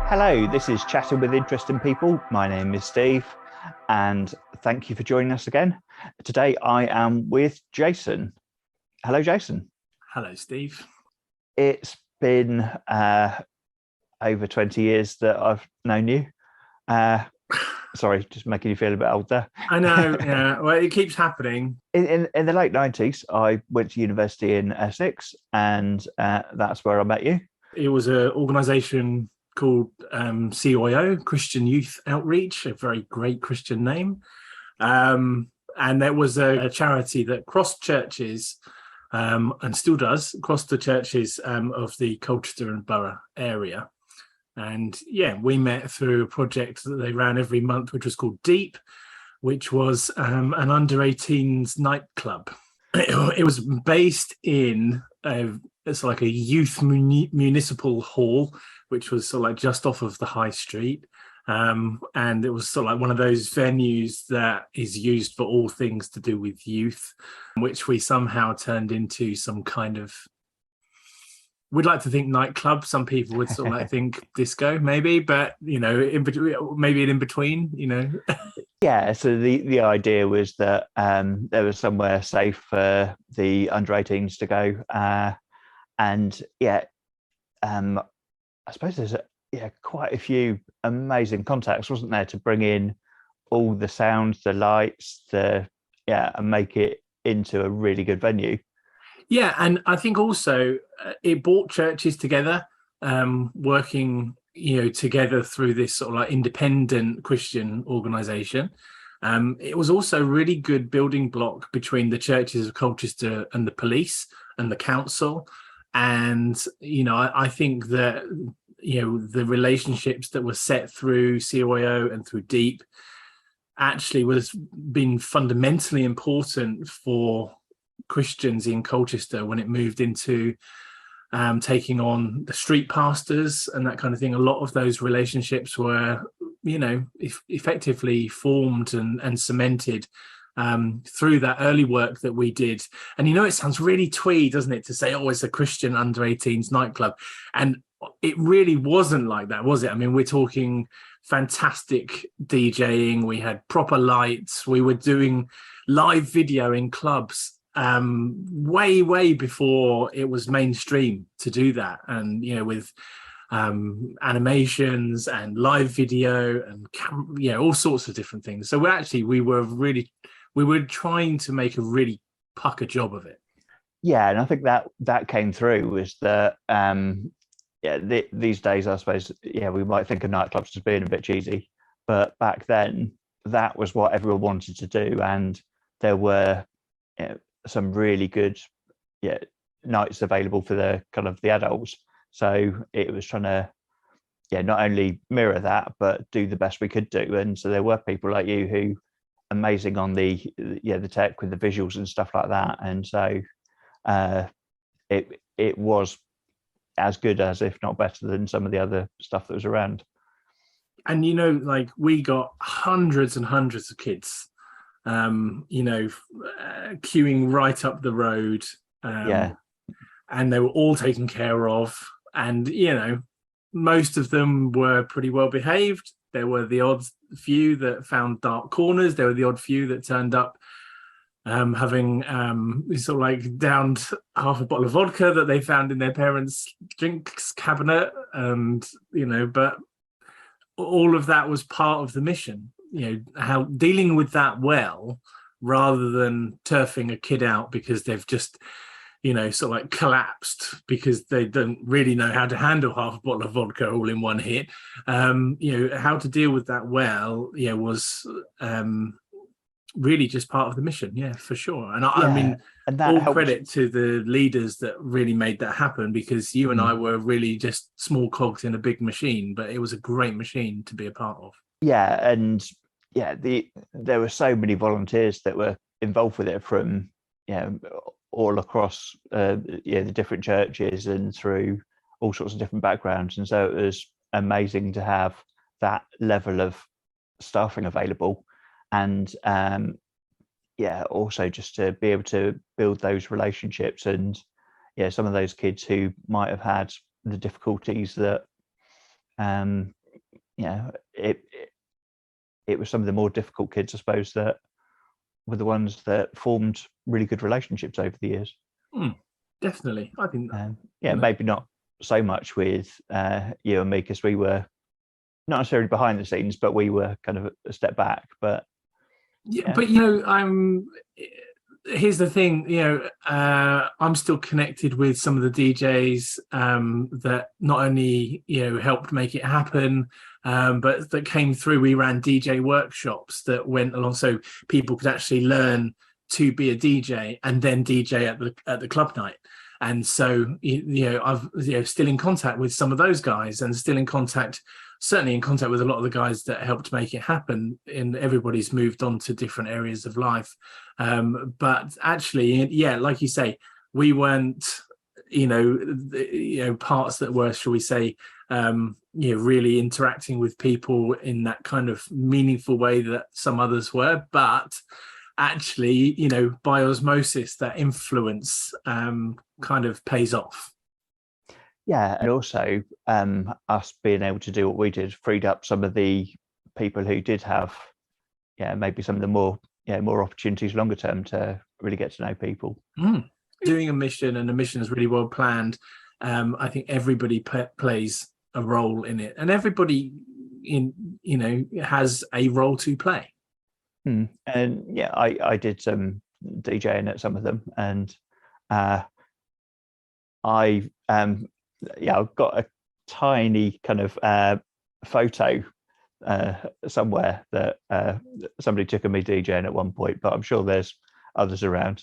Hello, this is Chatting with Interesting People. My name is Steve, and thank you for joining us again. Today I am with Jason. Hello, Jason. Hello, Steve. It's been over 20 years that I've known you. Sorry, just making you feel a bit older. I know, yeah. Well, it keeps happening. In the late 90s, I went to university in Essex, and that's where I met you. It was an organisation called CYO, Christian Youth Outreach, a very great Christian name. And there was a charity that crossed churches and still does, cross the churches of the Colchester and Borough area. And yeah, we met through a project that they ran every month, which was called Deep, which was an under-18s nightclub. It was based in it's like a youth municipal hall, which was sort of like just off of the high street. And it was sort of like one of those venues that is used for all things to do with youth, which we somehow turned into some kind of, we'd like to think nightclub. Some people would sort of like think disco, maybe, but maybe an in between, Yeah, so the idea was that there was somewhere safe for the under 18s to go, and yeah, I suppose there's quite a few amazing contacts, wasn't there, to bring in all the sounds, the lights, and make it into a really good venue. Yeah, and I think also it brought churches together, working, together through this sort of like independent Christian organisation. It was also a really good building block between the churches of Colchester and the police and the council. And, I think that, the relationships that were set through CYO and through Deep actually was been fundamentally important for Christians in Colchester when it moved into taking on the street pastors and that kind of thing. A lot of those relationships were, effectively formed and cemented through that early work that we did. And it sounds really twee, doesn't it, to say, oh, it's a Christian under 18s nightclub. And it really wasn't like that, was it? I mean, we're talking fantastic DJing. We had proper lights. We were doing live video in clubs way before it was mainstream to do that. And, with animations and live video and all sorts of different things. So we were trying to make a really pucker job of it. Yeah, and I think that came through was that these days, I suppose, we might think of nightclubs as being a bit cheesy, but back then that was what everyone wanted to do, and there were some really good nights available for the kind of the adults. So it was trying to not only mirror that but do the best we could do. And so there were people like you who amazing on the tech with the visuals and stuff like that. And so it was as good as, if not better than, some of the other stuff that was around. And we got hundreds and hundreds of kids queuing right up the road, and they were all taken care of, and most of them were pretty well behaved. There were the odd few that found dark corners. There were the odd few that turned up having sort of like downed half a bottle of vodka that they found in their parents' drinks cabinet, and but all of that was part of the mission. How dealing with that well, rather than turfing a kid out because they've just sort of like collapsed because they don't really know how to handle half a bottle of vodka all in one hit. How to deal with that well was really just part of the mission, for sure. And I mean, and all helps. Credit to the leaders that really made that happen, because you and I were really just small cogs in a big machine, but it was a great machine to be a part of. Yeah, and there were so many volunteers that were involved with it from all across the different churches and through all sorts of different backgrounds. And so it was amazing to have that level of staffing available, and also just to be able to build those relationships. And some of those kids who might have had the difficulties that it was some of the more difficult kids, I suppose, that were the ones that formed really good relationships over the years. Definitely, I think. Maybe not so much with you and me, because we were not necessarily behind the scenes, but we were kind of a step back. But but here's the thing, I'm still connected with some of the DJs that not only helped make it happen, but that came through. We ran DJ workshops that went along, so people could actually learn to be a DJ and then DJ at the club night. And so I've still in contact with some of those guys, and still in contact, certainly in contact with a lot of the guys that helped make it happen. And everybody's moved on to different areas of life. But actually, like you say, we weren't, parts that were, shall we say, really interacting with people in that kind of meaningful way that some others were. But actually, by osmosis, that influence kind of pays off. Yeah, and also us being able to do what we did freed up some of the people who did have, maybe some of the more opportunities longer term to really get to know people. Doing a mission, and a mission is really well planned. I think everybody plays a role in it, and everybody has a role to play. And I did some DJing at some of them, and I've got a tiny kind of photo somewhere that somebody took of me DJing at one point, but I'm sure there's others around.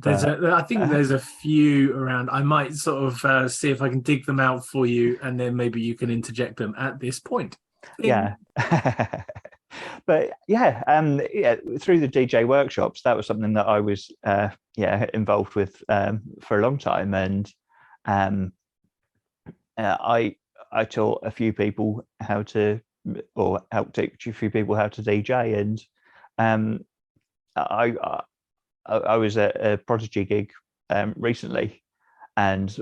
I think there's a few around. I might sort of see if I can dig them out for you, and then maybe you can interject them at this point. Yeah. But through the DJ workshops, that was something that I was involved with for a long time, and I taught a few people helped teach a few people how to DJ, and I was at a Prodigy gig recently, and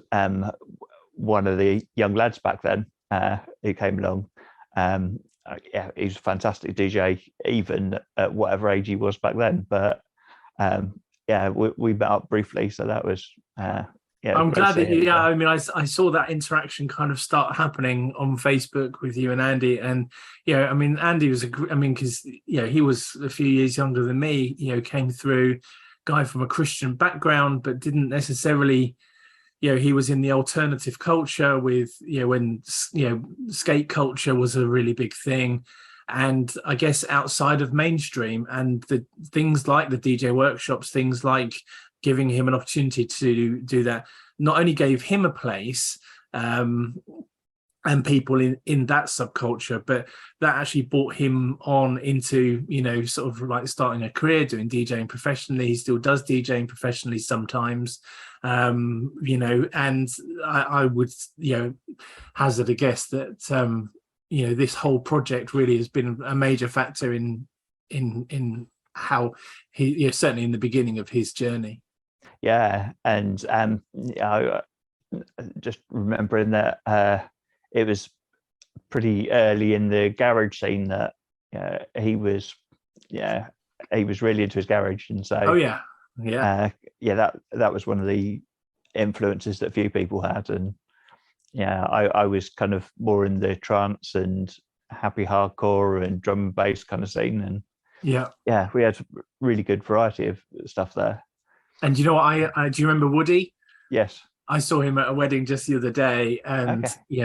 one of the young lads back then who came along, he's a fantastic DJ, even at whatever age he was back then. But we met up briefly, so that was I'm glad that I saw that interaction kind of start happening on Facebook with you and Andy. And Andy was because he was a few years younger than me, came through, guy from a Christian background, but didn't necessarily, he was in the alternative culture with, when skate culture was a really big thing. And I guess outside of mainstream, and the things like the DJ workshops, things like giving him an opportunity to do that, not only gave him a place and people in that subculture, but that actually brought him on into, sort of like starting a career doing DJing professionally. He still does DJing professionally sometimes, and I would, hazard a guess that, this whole project really has been a major factor in how he, certainly in the beginning of his journey. Yeah, and just remembering that it was pretty early in the garage scene that he was really into his garage, and so that was one of the influences that few people had. And I was kind of more in the trance and happy hardcore and drum and bass kind of scene, and we had really good variety of stuff there. And you know what? Do you remember Woody? Yes, I saw him at a wedding just the other day, and he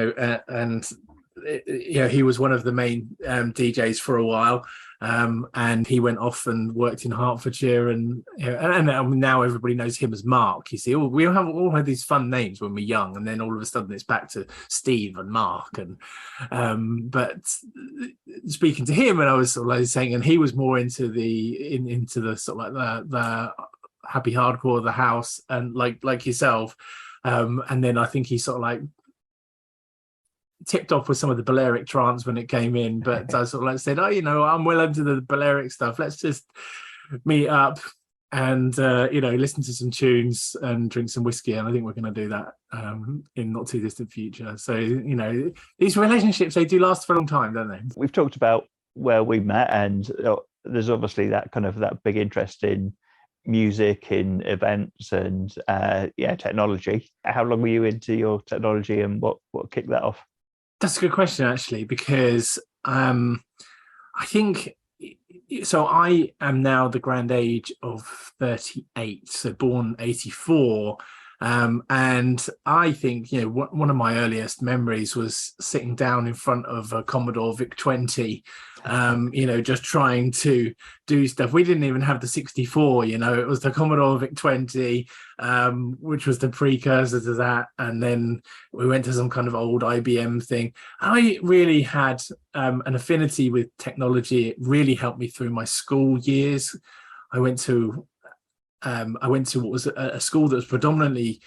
was one of the main DJs for a while, and he went off and worked in Hertfordshire, and now everybody knows him as Mark. You see, we all had these fun names when we're young, and then all of a sudden it's back to Steve and Mark. And but speaking to him, and I was sort of like saying, and he was more into the sort of like the happy hardcore, the house, and like yourself. And then I think he sort of like tipped off with some of the Balearic trance when it came in, but I sort of like said, I'm well into the Balearic stuff. Let's just meet up, and listen to some tunes and drink some whiskey. And I think we're going to do that in not too distant future. So these relationships, they do last for a long time, don't they? We've talked about where we met, and there's obviously that big interest in music, in events, and technology. How long were you into your technology, and what kicked that off? That's a good question, actually, because I think so. I am now the grand age of 38, so born 84. And I think, one of my earliest memories was sitting down in front of a Commodore VIC-20, just trying to do stuff. We didn't even have the 64, it was the Commodore VIC-20, which was the precursor to that. And then we went to some kind of old IBM thing. I really had an affinity with technology. It really helped me through my school years. I went to what was a school that was predominantly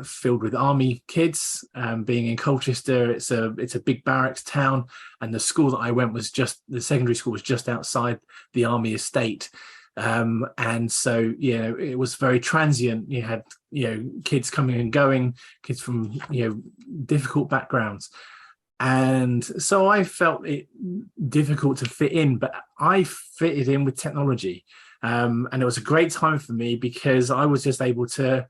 filled with army kids. Being in Colchester, it's a big barracks town, and the school that I went the secondary school was just outside the army estate. And so it was very transient. You had kids coming and going, kids from difficult backgrounds. And so I felt it difficult to fit in, but I fitted in with technology. And it was a great time for me because I was just able to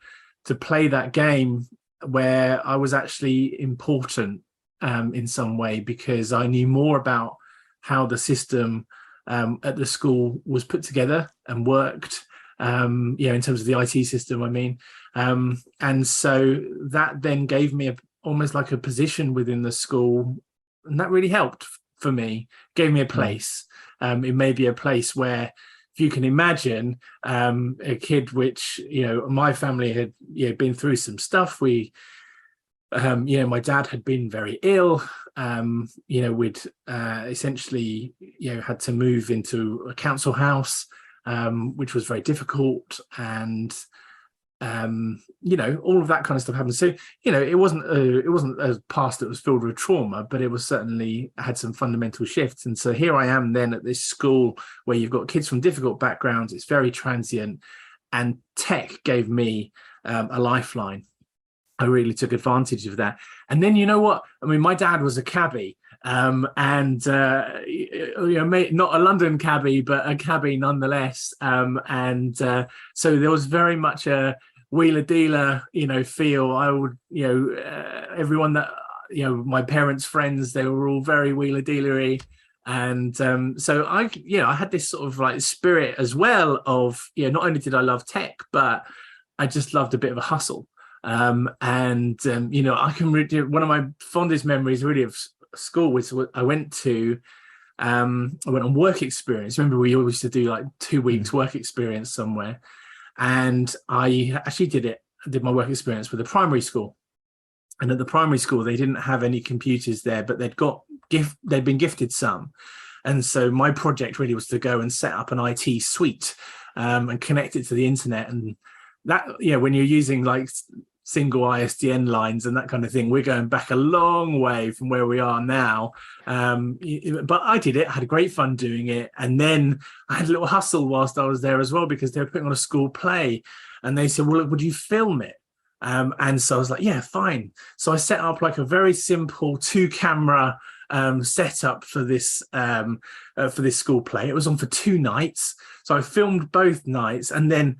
play that game where I was actually important in some way, because I knew more about how the system at the school was put together and worked, in terms of the IT system, I mean. And so that then gave me almost like a position within the school, and that really helped for me, gave me a place. It may be a place where, if you can imagine, a kid which, my family had been through some stuff. My dad had been very ill. We'd essentially, had to move into a council house, which was very difficult. And all of that kind of stuff happened. So it wasn't a past that was filled with trauma, but it was certainly had some fundamental shifts. And so here I am then at this school where you've got kids from difficult backgrounds. It's very transient, and tech gave me a lifeline. I really took advantage of that. And then my dad was a cabbie, not a London cabbie, but a cabbie nonetheless. So there was very much a wheeler dealer, feel. I would, everyone that, my parents' friends, they were all very wheeler dealery. And so I had this sort of like spirit as well of, not only did I love tech, but I just loved a bit of a hustle. I can really, one of my fondest memories really of school was I went on work experience. Remember, we always used to do like 2 weeks work experience somewhere, and I actually did my work experience with a primary school. And at the primary school, they didn't have any computers there, but they'd been gifted some. And so my project really was to go and set up an IT suite and connect it to the internet. And that, when you're using like single ISDN lines and that kind of thing, we're going back a long way from where we are now. But I did it, I had great fun doing it. And then I had a little hustle whilst I was there as well, because they were putting on a school play, and they said, well, would you film it? And so I was like, yeah, fine. So I set up like a very simple 2-camera setup for this school play. It was on for 2 nights. So I filmed both nights, and then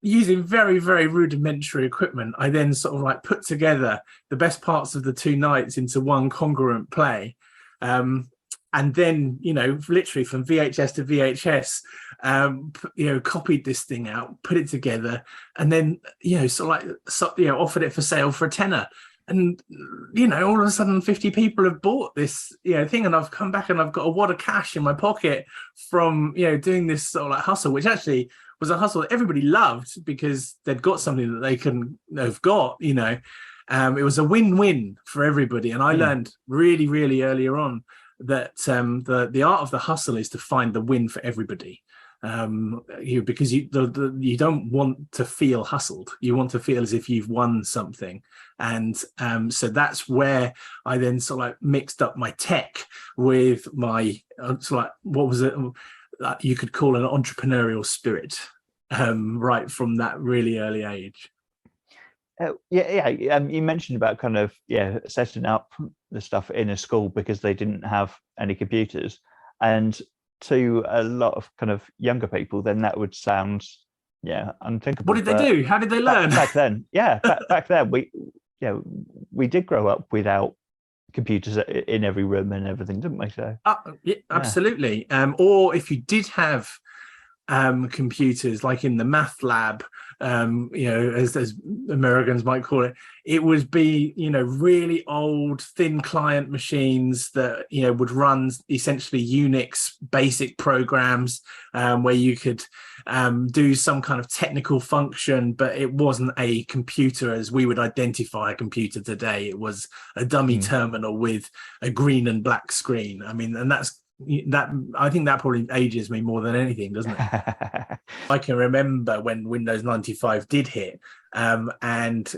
using very, very rudimentary equipment, I then sort of like put together the best parts of the 2 nights into one congruent play. And then, literally from VHS to VHS, copied this thing out, put it together, and then, offered it for sale for a tenner. And, all of a sudden 50 people have bought this, thing, and I've come back and I've got a wad of cash in my pocket from, doing this sort of like hustle, which actually was a hustle that everybody loved because they'd got something that they couldn't have got, It was a win-win for everybody. And I learned really, really earlier on that the art of the hustle is to find the win for everybody. Because you don't want to feel hustled. You want to feel as if you've won something. And so that's where I then sort of like mixed up my tech with my what was it? you could call an entrepreneurial spirit, right from that really early age. You mentioned about kind of setting up the stuff in a school because they didn't have any computers, and to a lot of kind of younger people, then that would sound unthinkable. What did they do? How did they learn? Back then? Back then we did grow up without computers in every room and everything, didn't we? So absolutely. Or if you did have computers, like in the math lab, as Americans might call it, it would be really old thin client machines that would run essentially Unix basic programs, where you could do some kind of technical function, but it wasn't a computer as we would identify a computer today. It was a dummy terminal with a green and black screen. I mean, and I think that probably ages me more than anything, doesn't it? I can remember when Windows 95 did hit, and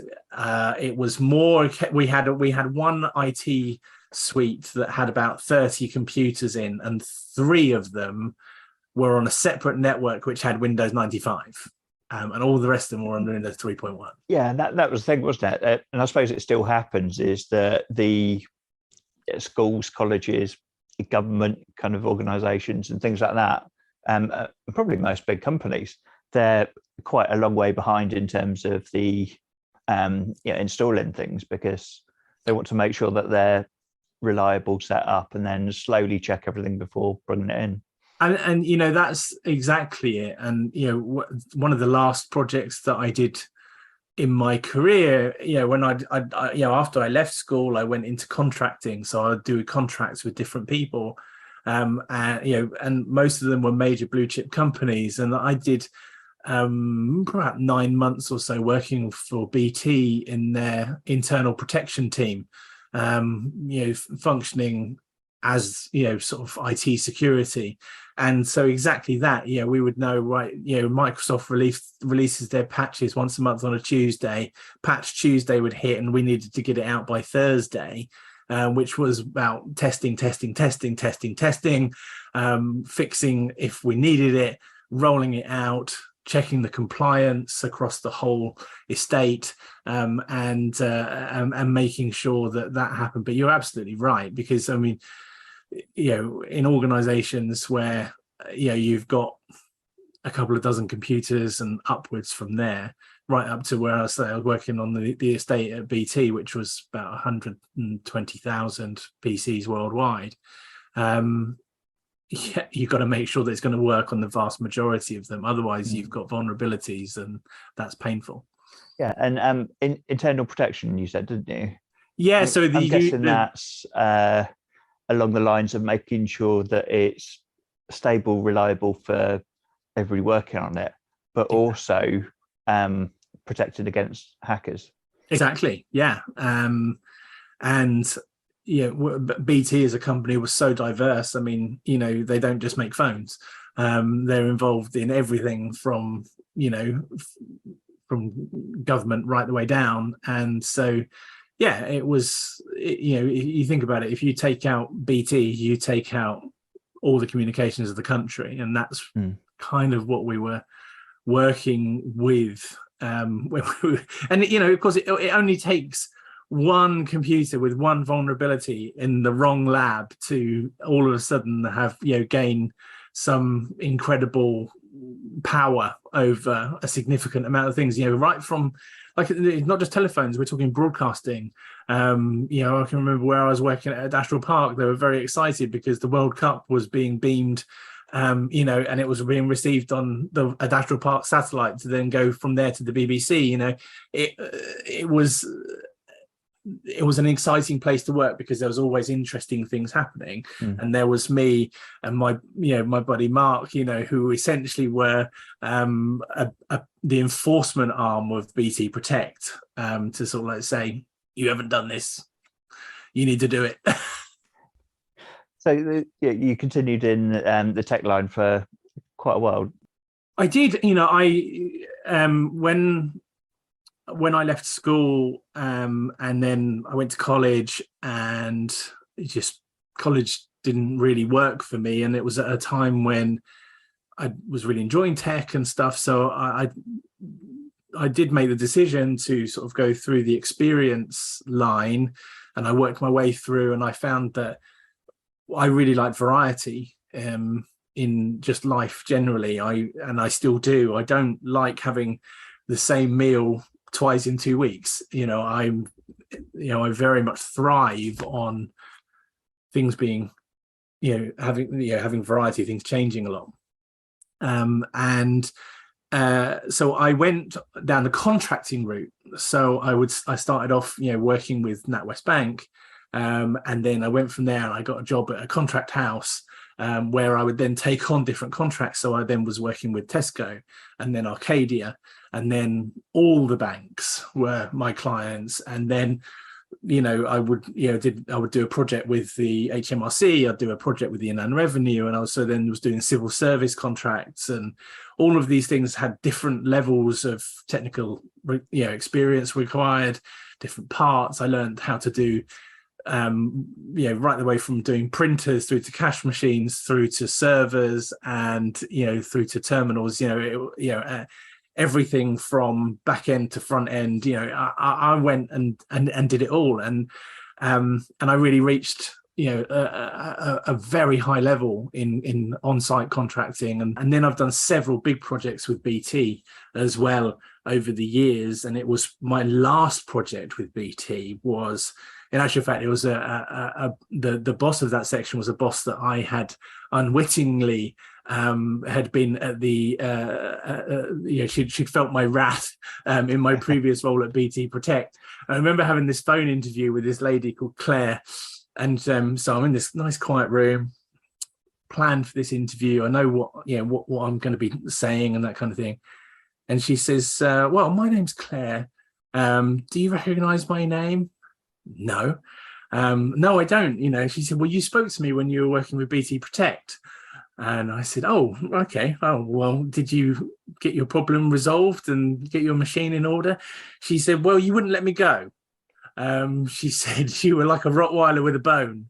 it was more. We had one IT suite that had about 30 computers in, and 3 of them were on a separate network which had Windows 95, and all the rest of them were on Windows 3.1. Yeah, and that was the thing, wasn't it? And I suppose it still happens. Is that the schools, colleges, government kind of organizations and things like that, probably most big companies, they're quite a long way behind in terms of the installing things, because they want to make sure that they're reliable, set up, and then slowly check everything before bringing it in. And that's exactly it. And one of the last projects that I did in my career, when I after I left school, I went into contracting. So I'd do contracts with different people, and most of them were major blue chip companies. And I did about 9 months or so working for BT in their internal protection team, functioning as sort of IT security. And so exactly that, we would know, right, Microsoft releases their patches once a month on a Tuesday. Patch Tuesday would hit and we needed to get it out by Thursday, which was about testing, fixing if we needed it, rolling it out, checking the compliance across the whole estate, and making sure that happened. But you're absolutely right, because I mean, in organizations where you've got a couple of dozen computers and upwards from there, right up to where I was working on the estate at BT, which was about 120,000 PCs worldwide. You've got to make sure that it's going to work on the vast majority of them. Otherwise, you've got vulnerabilities, and that's painful. Yeah, and in internal protection, you said, didn't you? Yeah, so I'm guessing that's along the lines of making sure that it's stable, reliable for everybody working on it, but also protected against hackers. Exactly, yeah. And BT as a company was so diverse. I mean, they don't just make phones. They're involved in everything from government right the way down. And so, yeah, it was, you think about it, if you take out BT, you take out all the communications of the country. And that's kind of what we were working with. And, of course, it only takes one computer with one vulnerability in the wrong lab to all of a sudden have, gain some incredible power over a significant amount of things, right from, like, not just telephones, we're talking broadcasting. I can remember where I was working at Astral Park, they were very excited because the World Cup was being beamed, and it was being received on the Astral Park satellite to then go from there to the BBC. It was an exciting place to work because there was always interesting things happening. And there was me and my buddy Mark, who essentially were the enforcement arm of BT Protect, to sort of like say, you haven't done this, you need to do it. So you continued in the tech line for quite a while. I did. When I left school, and then I went to college, and college didn't really work for me. And it was at a time when I was really enjoying tech and stuff, so I did make the decision to sort of go through the experience line, and I worked my way through, and I found that I really like variety in just life generally. I still do. I don't like having the same meal twice in 2 weeks. I very much thrive on things being, having variety, things changing a lot. So I went down the contracting route. So I started off, working with NatWest Bank, and then I went from there and I got a job at a contract house, where I would then take on different contracts. So I then was working with Tesco, and then Arcadia, and then all the banks were my clients. And then I would do a project with the HMRC, I'd do a project with the Inland Revenue, and I also then was doing civil service contracts, and all of these things had different levels of technical experience required, different parts. I learned how to do right the way from doing printers through to cash machines, through to servers, and through to terminals, everything from back end to front end. I went and did it all, and I really reached a very high level in on-site contracting, and then I've done several big projects with BT as well over the years. And it was my last project with BT was, in actual fact, it was the boss of that section was a boss that I had unwittingly had been at the she'd felt my wrath in my previous role at BT Protect. I remember having this phone interview with this lady called Claire, and so I'm in this nice quiet room, planned for this interview. I know what I'm going to be saying and that kind of thing. And she says, well, my name's Claire. Do you recognize my name? No. No, I don't. She said, well, you spoke to me when you were working with BT Protect. And I said, oh, okay. Oh, well, did you get your problem resolved and get your machine in order? She said, well, you wouldn't let me go. She said you were like a Rottweiler with a bone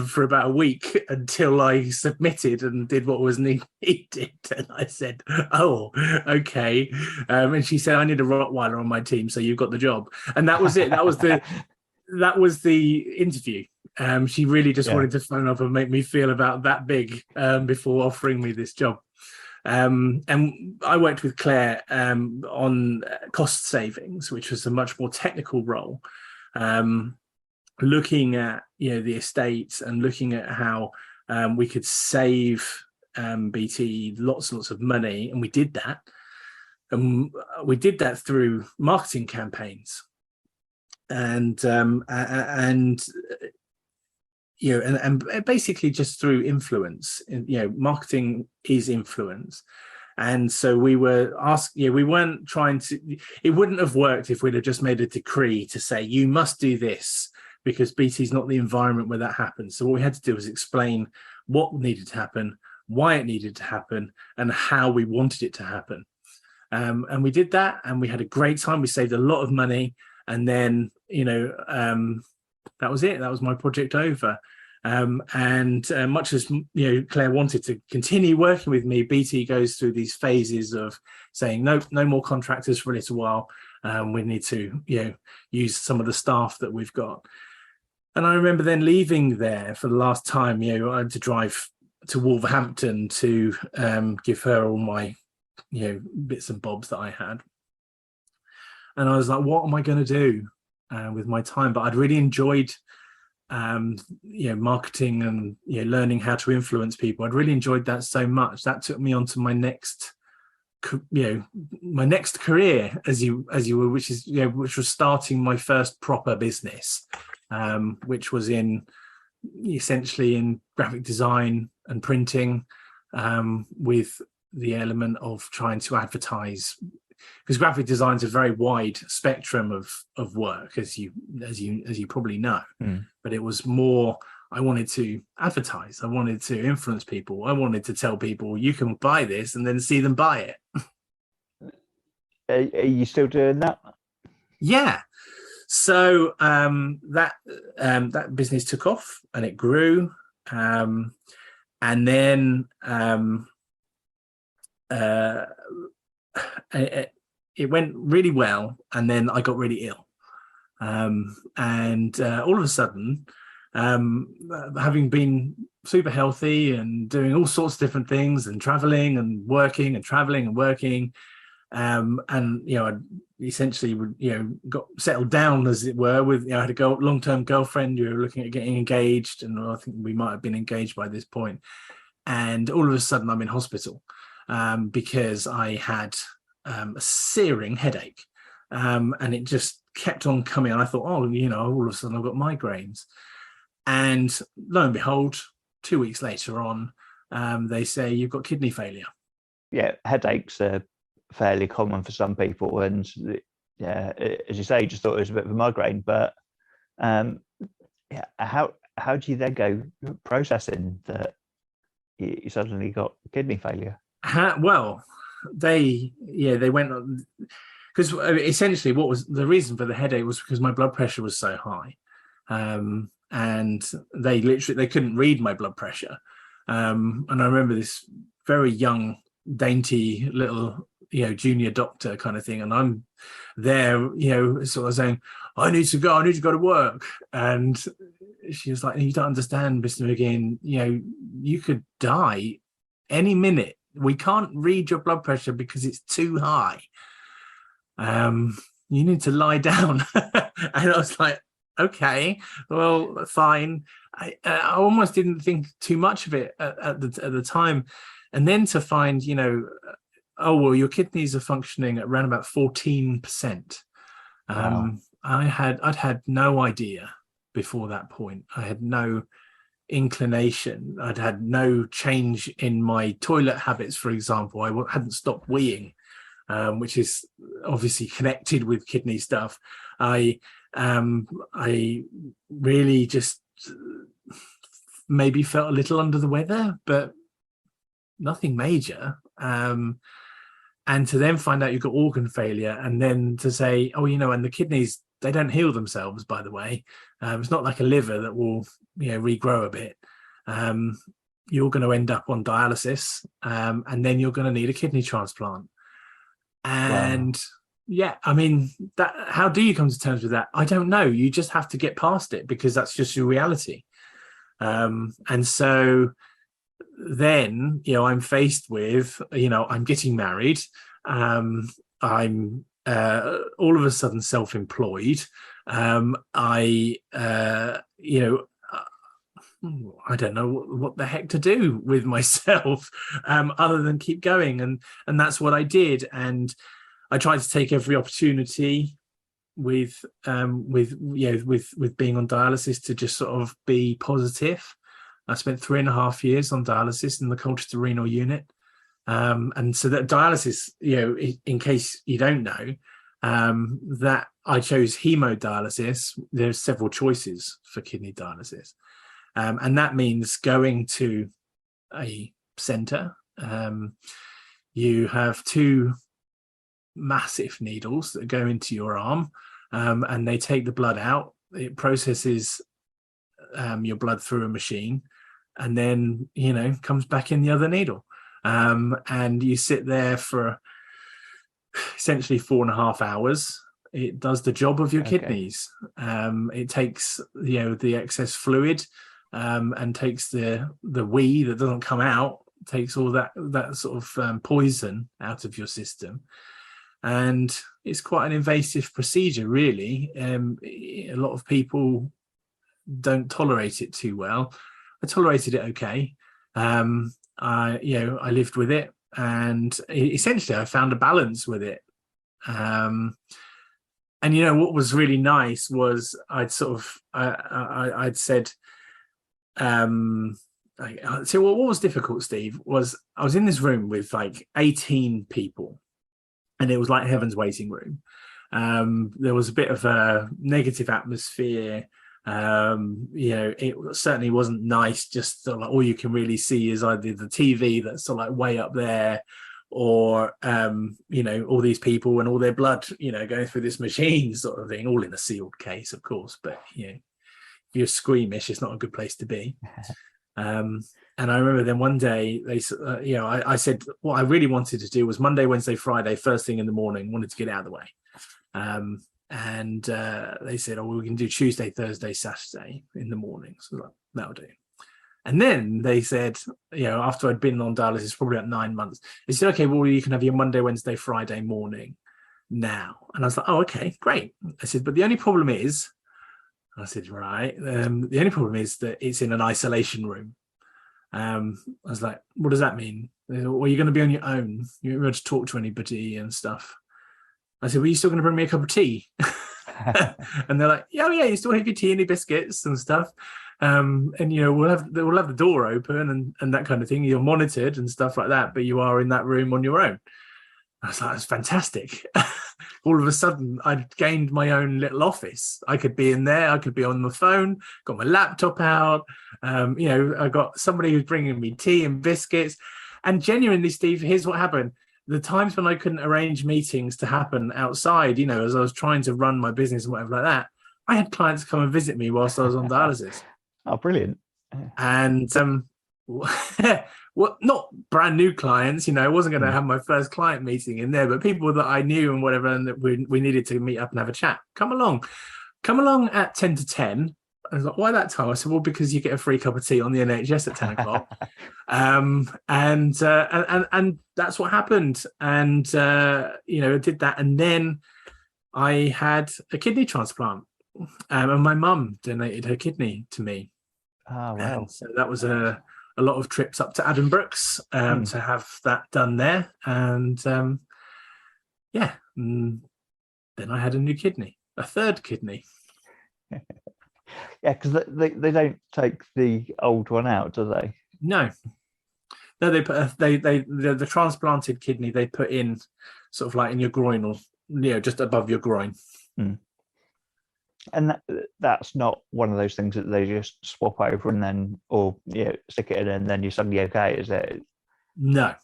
for about a week until I submitted and did what was needed. And I said, oh, okay. And she said, I need a Rottweiler on my team, so you've got the job. And that was it. That was the interview. She really just wanted to phone up and make me feel about that big before offering me this job. And I worked with Claire on cost savings, which was a much more technical role, looking at the estates and looking at how we could save BT lots and lots of money, and we did that. And we did that through marketing campaigns, and basically just through influence. Marketing is influence. And so we were asked, we weren't trying to, it wouldn't have worked if we'd have just made a decree to say, you must do this, because BT is not the environment where that happens. So what we had to do was explain what needed to happen, why it needed to happen, and how we wanted it to happen. And we did that, and we had a great time. We saved a lot of money. And then, that was it. That was my project over. And much as Claire wanted to continue working with me, BT goes through these phases of saying no more contractors for a little while. We need to use some of the staff that we've got. And I remember then leaving there for the last time. I had to drive to Wolverhampton to give her all my bits and bobs that I had. And I was like, what am I going to do with my time? But I'd really enjoyed marketing and learning how to influence people. I'd really enjoyed that so much. That took me on to my next career, as you were, which was starting my first proper business, which was essentially in graphic design and printing, with the element of trying to advertise, because graphic design is a very wide spectrum of work, as you probably know. But it was more, I wanted to advertise, I wanted to influence people, I wanted to tell people you can buy this and then see them buy it. Are you still doing that? Yeah. So that business took off and it grew, and then uh, it went really well, and then I got really ill. And all of a sudden, having been super healthy and doing all sorts of different things and traveling and working and traveling and working, and I essentially got settled down, as it were, with I had a long-term girlfriend. We were looking at getting engaged, and I think we might have been engaged by this point. And all of a sudden I'm in hospital because I had a searing headache, and it just kept on coming. And I thought, all of a sudden I've got migraines. And lo and behold, 2 weeks later on, they say you've got kidney failure. Yeah, headaches are fairly common for some people, and yeah, as you say, you just thought it was a bit of a migraine. But how do you then go processing that you suddenly got kidney failure? Well, they went on, because essentially what was the reason for the headache was because my blood pressure was so high, and they couldn't read my blood pressure, and I remember this very young, dainty little junior doctor kind of thing, and I'm there sort of saying, I need to go to work, and she was like, you don't understand, Mr. McGinn, you could die any minute. We can't read your blood pressure because it's too high. You need to lie down. And I was like, okay, well, fine. I almost didn't think too much of it at the time. And then to find, oh, well, your kidneys are functioning at around about 14%. Wow. I'd had no idea before that point. I had no inclination. I'd had no change in my toilet habits, for example. I hadn't stopped weeing, which is obviously connected with kidney stuff. I really just maybe felt a little under the weather, but nothing major. And to then find out you've got organ failure, and then to say, oh, and the kidneys, they don't heal themselves, by the way. It's not like a liver that will, regrow a bit. You're going to end up on dialysis, and then you're going to need a kidney transplant. And wow. Yeah, I mean, how do you come to terms with that? I don't know. You just have to get past it, because that's just your reality. And so then, I'm faced with, I'm getting married. I'm all of a sudden self-employed. I don't know what the heck to do with myself, other than keep going. And that's what I did. And I tried to take every opportunity with being on dialysis to just sort of be positive. I spent 3.5 years on dialysis in the cultured renal unit. And so that dialysis, in case you don't know, that I chose hemodialysis. There's several choices for kidney dialysis. And that means going to a center. You have 2 massive needles that go into your arm, and they take the blood out. It processes your blood through a machine, and then comes back in the other needle, and you sit there for essentially 4.5 hours. It does the job of your kidneys. It takes the excess fluid, and takes the wee that doesn't come out, takes all that sort of poison out of your system. And it's quite an invasive procedure, really. A lot of people don't tolerate it too well. I tolerated it okay. I lived with it, and essentially I found a balance with it. And what was really nice was I'd said, so what was difficult, Steve, was I was in this room with like 18 people, and it was like heaven's waiting room. There was a bit of a negative atmosphere. It certainly wasn't nice. Just sort of like all you can really see is either the TV that's sort of like way up there, or all these people and all their blood, going through this machine sort of thing, all in a sealed case, of course. But if you're squeamish, it's not a good place to be. And I remember then one day I said what I really wanted to do was Monday, Wednesday, Friday, first thing in the morning, wanted to get it out of the way. And they said, oh, well, we can do Tuesday, Thursday, Saturday in the morning. So like, that'll do. And then they said, after I'd been on dialysis probably about 9 months, they said, okay, well, you can have your Monday, Wednesday, Friday morning now. And I was like, oh, okay, great. I said, but the only problem is, I said, right, the only problem is that it's in an isolation room. I was like, what does that mean? Well, you're going to be on your own. You're not going to talk to anybody and stuff. I said, well, you still going to bring me a cup of tea? And they're like, yeah, you still have your tea and your biscuits and stuff. And we'll have the door open and that kind of thing. You're monitored and stuff like that, but you are in that room on your own. I was like, that's fantastic. All of a sudden, I'd gained my own little office. I could be in there. I could be on the phone, got my laptop out. I got somebody who's bringing me tea and biscuits. And genuinely, Steve, here's what happened. The times when I couldn't arrange meetings to happen outside, as I was trying to run my business and whatever like that, I had clients come and visit me whilst I was on dialysis. Oh, brilliant. And well, not brand new clients, I wasn't going to have my first client meeting in there, but people that I knew and whatever, and that we needed to meet up and have a chat. Come along at 10 to 10. I was like, why that time? I said, well, because you get a free cup of tea on the NHS at 10 o'clock. And that's what happened. And, I did that. And then I had a kidney transplant. And my mum donated her kidney to me. Oh, wow. And so that was a lot of trips up to Addenbrooke's to have that done there. And then I had a new kidney, a third kidney. Yeah, because they don't take the old one out, do they? No, they put the transplanted kidney they put in sort of like in your groin or just above your groin. And that's not one of those things that they just swap over and then, or stick it in and then you're suddenly okay, is it? No,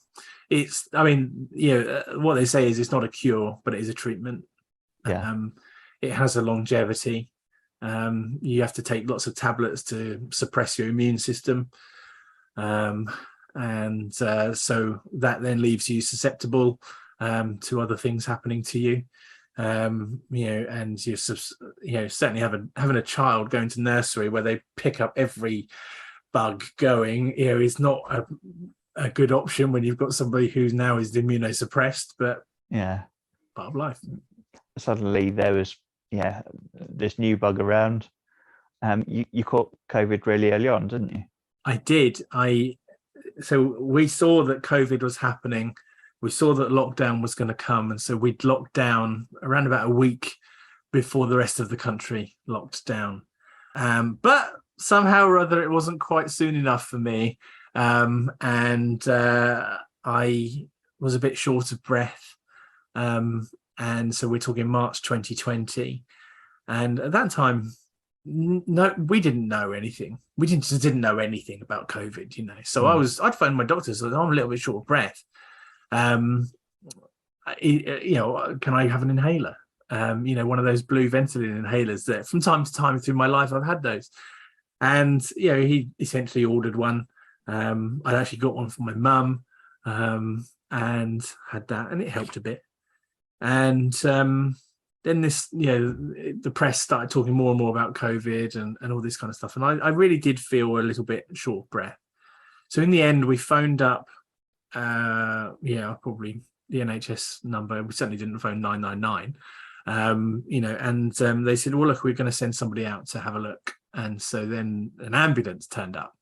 it's. I mean, what they say is it's not a cure, but it is a treatment. Yeah. It has a longevity. You have to take lots of tablets to suppress your immune system, so that then leaves you susceptible to other things happening to you. And you certainly having a child going to nursery where they pick up every bug going, is not a good option when you've got somebody who now is immunosuppressed. But part of life. Suddenly there was this new bug around. You caught COVID really early on, didn't you? I did. So we saw that COVID was happening. We saw that lockdown was going to come, and so we'd locked down around about a week before the rest of the country locked down. But somehow or other, it wasn't quite soon enough for me, and I was a bit short of breath. And so we're talking March 2020, and at that time, no, we didn't know anything. We didn't know anything about COVID, So I'd phone my doctor, so I'm a little bit short of breath. Can I have an inhaler? One of those blue ventilator inhalers that from time to time through my life I've had those. And he essentially ordered one. I'd actually got one for my mum, and had that, and it helped a bit. And then this, the press started talking more and more about COVID and all this kind of stuff. And I really did feel a little bit short of breath. So in the end, we phoned up, probably the NHS number. We certainly didn't phone 999, and they said, well, look, we're going to send somebody out to have a look. And so then an ambulance turned up.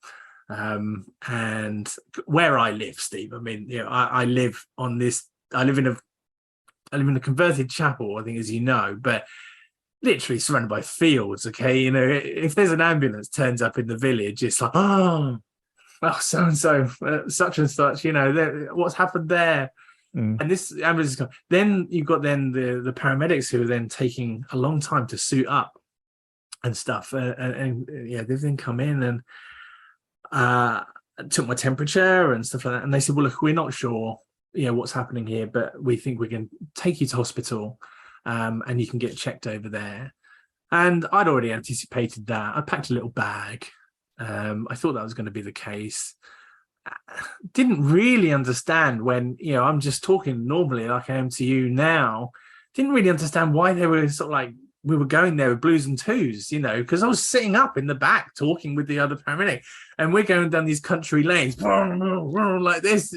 And where I live, Steve, I mean, I live in a converted chapel, I think, as you know, but literally surrounded by fields. Okay, if there's an ambulance turns up in the village, it's like, oh, so and so, such and such. What's happened there? And this ambulance is coming. Then you've got the paramedics who are then taking a long time to suit up and stuff. And they've then come in and took my temperature and stuff like that. And they said, well, look, we're not sure what's happening here, but we think we can take you to hospital, and you can get checked over there. And I'd already anticipated that. I packed a little bag. I thought that was going to be the case. didn't really understand when, I'm just talking normally like I am to you now. Didn't really understand why they were sort of like, we were going there with blues and twos, because I was sitting up in the back talking with the other paramedic, and we're going down these country lanes like this,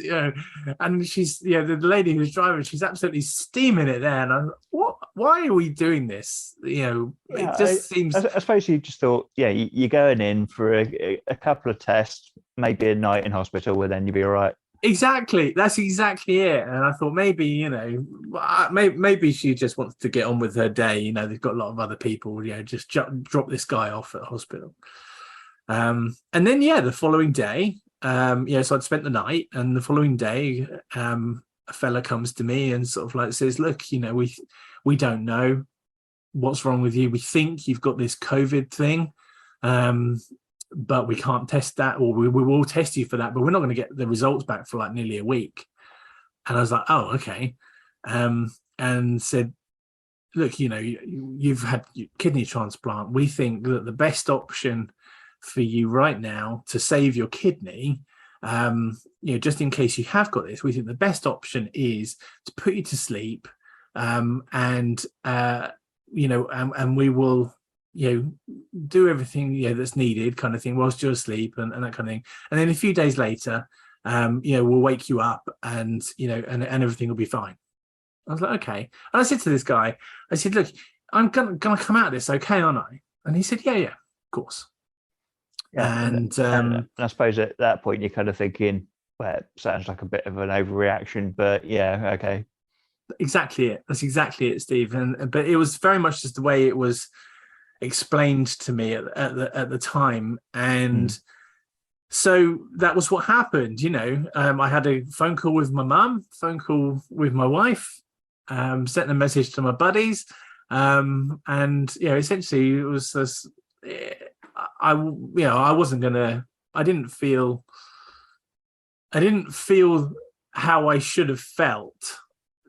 and she's, the lady who's driving, she's absolutely steaming it there. And I'm like, why are we doing this? It just seems. I suppose you just thought, you're going in for a couple of tests, maybe a night in hospital, and then you'll be all right. Exactly, that's exactly it. And I thought maybe, maybe she just wants to get on with her day. They've got a lot of other people. Just drop this guy off at hospital. And then the following day, so I'd spent the night, and the following day, a fella comes to me and sort of like says, "Look, we don't know what's wrong with you. We think you've got this COVID thing." But we can't test that, or we will test you for that, but we're not going to get the results back for like nearly a week. And I was like, oh, okay. And said, look, you've had kidney transplant. We think that the best option for you right now to save your kidney, just in case you have got this, we think the best option is to put you to sleep, and we will do everything that's needed, kind of thing, whilst you're asleep, and that kind of thing. And then a few days later, we'll wake you up, and and everything will be fine. I was like, okay. And I said to this guy, I said, look, I'm gonna come out of this, okay, aren't I? And he said, yeah, of course. And I suppose at that point you're kind of thinking, well, it sounds like a bit of an overreaction, but okay. Exactly it. That's exactly it, Steve. But it was very much just the way it was explained to me at the time, and so that was what happened. I had a phone call with my mum, phone call with my wife, sent a message to my buddies, and essentially it was this, I wasn't gonna, I didn't feel how I should have felt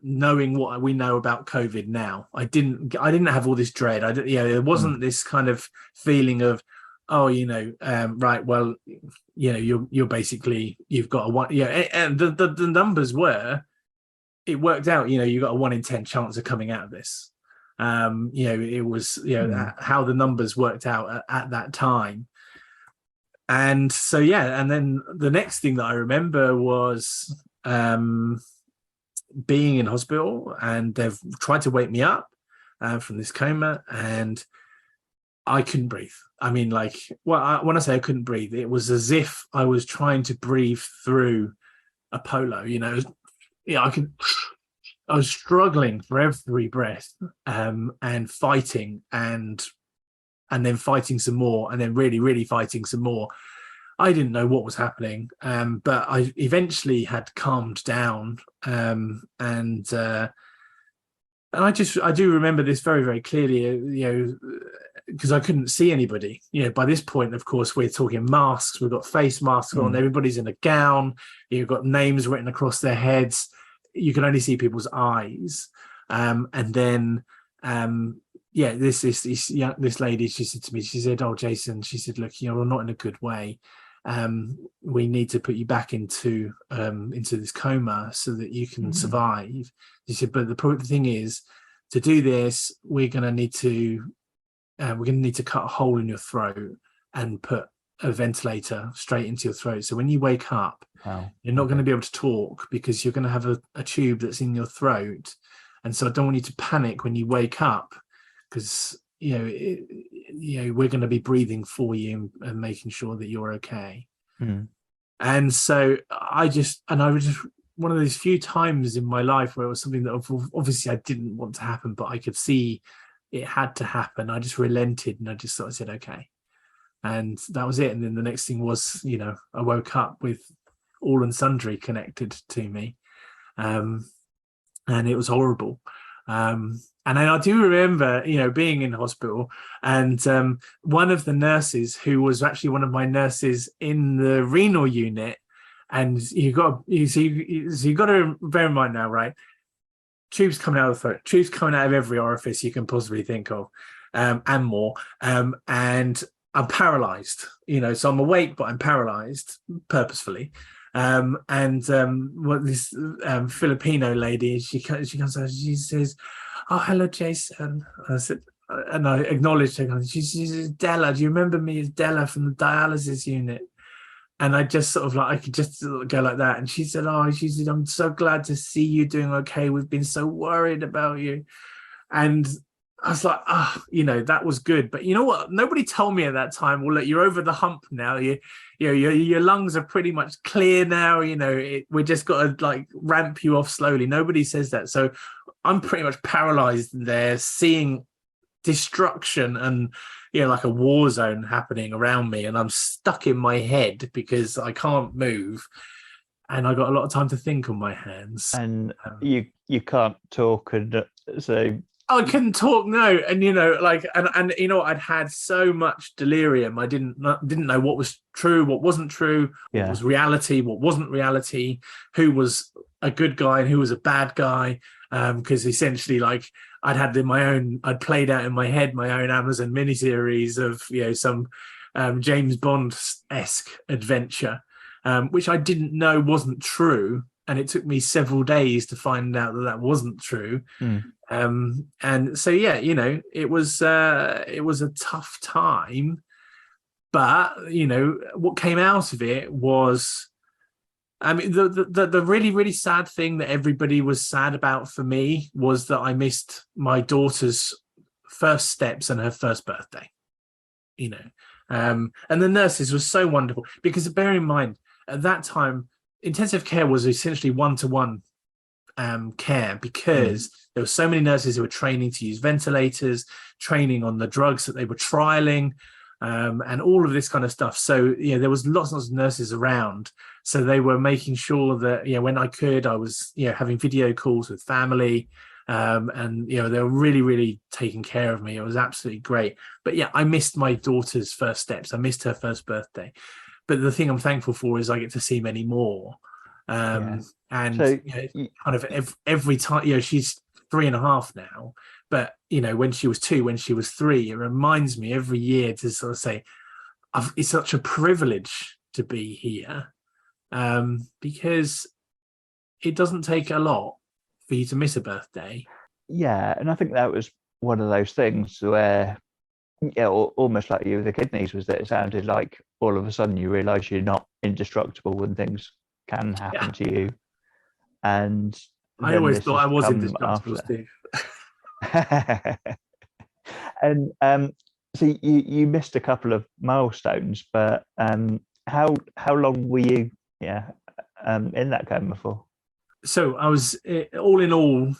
knowing what we know about COVID now. I didn't have all this dread. There wasn't this kind of feeling of, oh, right, well, you're basically, you've got a one, and the numbers were, it worked out, you got a 1 in 10 chance of coming out of this. It was, how the numbers worked out at that time. And so, and then the next thing that I remember was, being in hospital, and they've tried to wake me up from this coma, and I couldn't breathe. I mean, when I say I couldn't breathe, it was as if I was trying to breathe through a polo. I was struggling for every breath, and fighting, and then fighting some more, and then really, really fighting some more. I didn't know what was happening, but I eventually had calmed down, and I do remember this very, very clearly, because I couldn't see anybody. By this point, of course, we're talking masks. We've got face masks on. Everybody's in a gown. You've got names written across their heads. You can only see people's eyes, and then. This lady, she said to me, she said, "Oh, Jason," she said, "look, we're not in a good way. We need to put you back into this coma so that you can survive." She said, "But the thing is, to do this, we're going to need to cut a hole in your throat and put a ventilator straight into your throat. So when you wake up, you're not going to be able to talk, because you're going to have a tube that's in your throat. And so I don't want you to panic when you wake up, because we're going to be breathing for you and making sure that you're okay." And so I was just one of those few times in my life where it was something that obviously I didn't want to happen, but I could see it had to happen. I just relented, and I just sort of said, okay. And that was it. And then the next thing was, I woke up with all and sundry connected to me. And it was horrible. And then I do remember, being in hospital, and one of the nurses, who was actually one of my nurses in the renal unit, and you got to bear in mind now, right? Tubes coming out of the throat, tubes coming out of every orifice you can possibly think of, and more. And I'm paralyzed, so I'm awake, but I'm paralyzed purposefully. What this Filipino lady, she comes out, she says, "Oh, hello, Jason." I said, and I acknowledged her. She says, "Della, do you remember me as Della from the dialysis unit?" And I just sort of like, I could just sort of go like that. And she said, "Oh, she said, I'm so glad to see you doing okay. We've been so worried about you." And I was like, that was good. But you know what? Nobody told me at that time, well, look, you're over the hump now. Your lungs are pretty much clear now. We just got to like ramp you off slowly. Nobody says that. So I'm pretty much paralyzed there, seeing destruction and like a war zone happening around me, and I'm stuck in my head because I can't move, and I got a lot of time to think on my hands. And you can't talk, and so I couldn't talk, no. And I'd had so much delirium. I didn't know what was true, what wasn't true, what was reality, what wasn't reality, who was a good guy and who was a bad guy. Because essentially, like, I'd played out in my head my own Amazon miniseries of some James Bond-esque adventure, which I didn't know wasn't true, and it took me several days to find out that wasn't true. And so it was a tough time, but what came out of it was, I mean, the really, really sad thing that everybody was sad about for me was that I missed my daughter's first steps and her first birthday, and the nurses were so wonderful, because bear in mind, at that time, intensive care was essentially one-to-one care, because there were so many nurses who were training to use ventilators, training on the drugs that they were trialing, and all of this kind of stuff. So there was lots and lots of nurses around, so they were making sure that when I could, I was having video calls with family, and they were really, really taking care of me. It was absolutely great. But I missed my daughter's first steps. I missed her first birthday. But the thing I'm thankful for is I get to see many more. And so, kind of every time, she's 3.5 now, but when she was 2, when she was 3, it reminds me every year to sort of say, it's such a privilege to be here, because it doesn't take a lot for you to miss a birthday. And I think that was one of those things where almost like you with the kidneys, was that it sounded like all of a sudden you realize you're not indestructible when things can happen to you. And I always thought I was indestructible, Steve. And so you missed a couple of milestones, but how long were you in that coma for? So I was, all in all,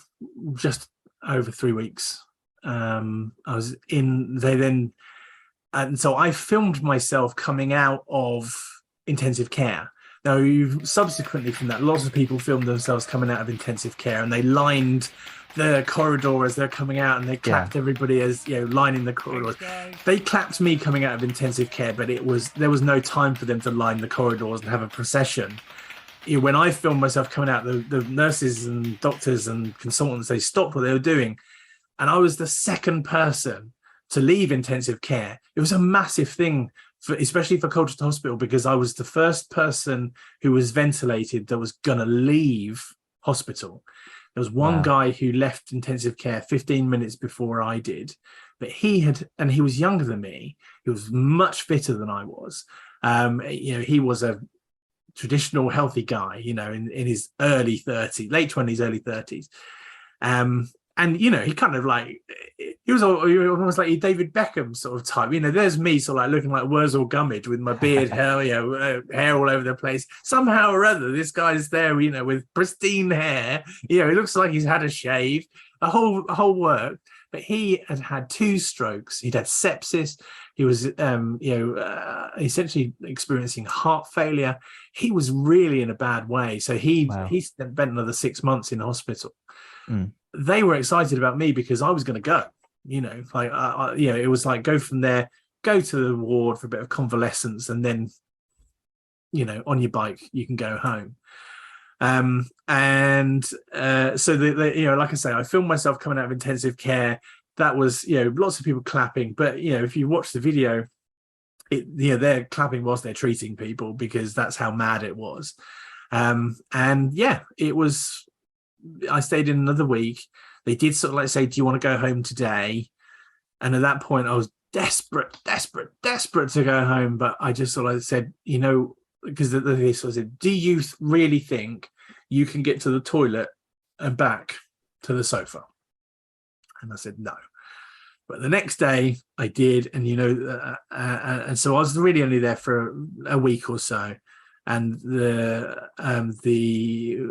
just over 3 weeks. I was in, and so I filmed myself coming out of intensive care. Now, subsequently from that, lots of people filmed themselves coming out of intensive care, and they lined the corridor as they're coming out, and they clapped everybody as lining the corridors. They clapped me coming out of intensive care, but there was no time for them to line the corridors and have a procession. When I filmed myself coming out, the nurses and doctors and consultants, they stopped what they were doing, and I was the second person to leave intensive care. It was a massive thing, especially for Colchester Hospital, because I was the first person who was ventilated that was going to leave hospital. There was one guy who left intensive care 15 minutes before I did, but he was younger than me. He was much fitter than I was. He was a traditional healthy guy, in his early 30s, late 20s, early 30s. And he kind of like, he was almost like a David Beckham sort of type. There's me sort of like looking like Wurzel Gummidge with my beard, hair all over the place. Somehow or other, this guy's there, with pristine hair. He looks like he's had a shave, a whole work. But he had 2 strokes. He'd had sepsis. He was, essentially experiencing heart failure. He was really in a bad way. So he spent another 6 months in hospital. They were excited about me because I was going to go. It was like, go from there, go to the ward for a bit of convalescence, and then, on your bike you can go home. So like I say, I filmed myself coming out of intensive care. That was, lots of people clapping, but if you watch the video, they're clapping whilst they're treating people, because that's how mad it was. And yeah, I stayed in another week. They did sort of like say, do you want to go home today? And at that point I was desperate to go home. But I just sort of said, because they sort of said, do you really think you can get to the toilet and back to the sofa? And I said, no. But the next day I did. And, and so I was really only there for a week or so. And the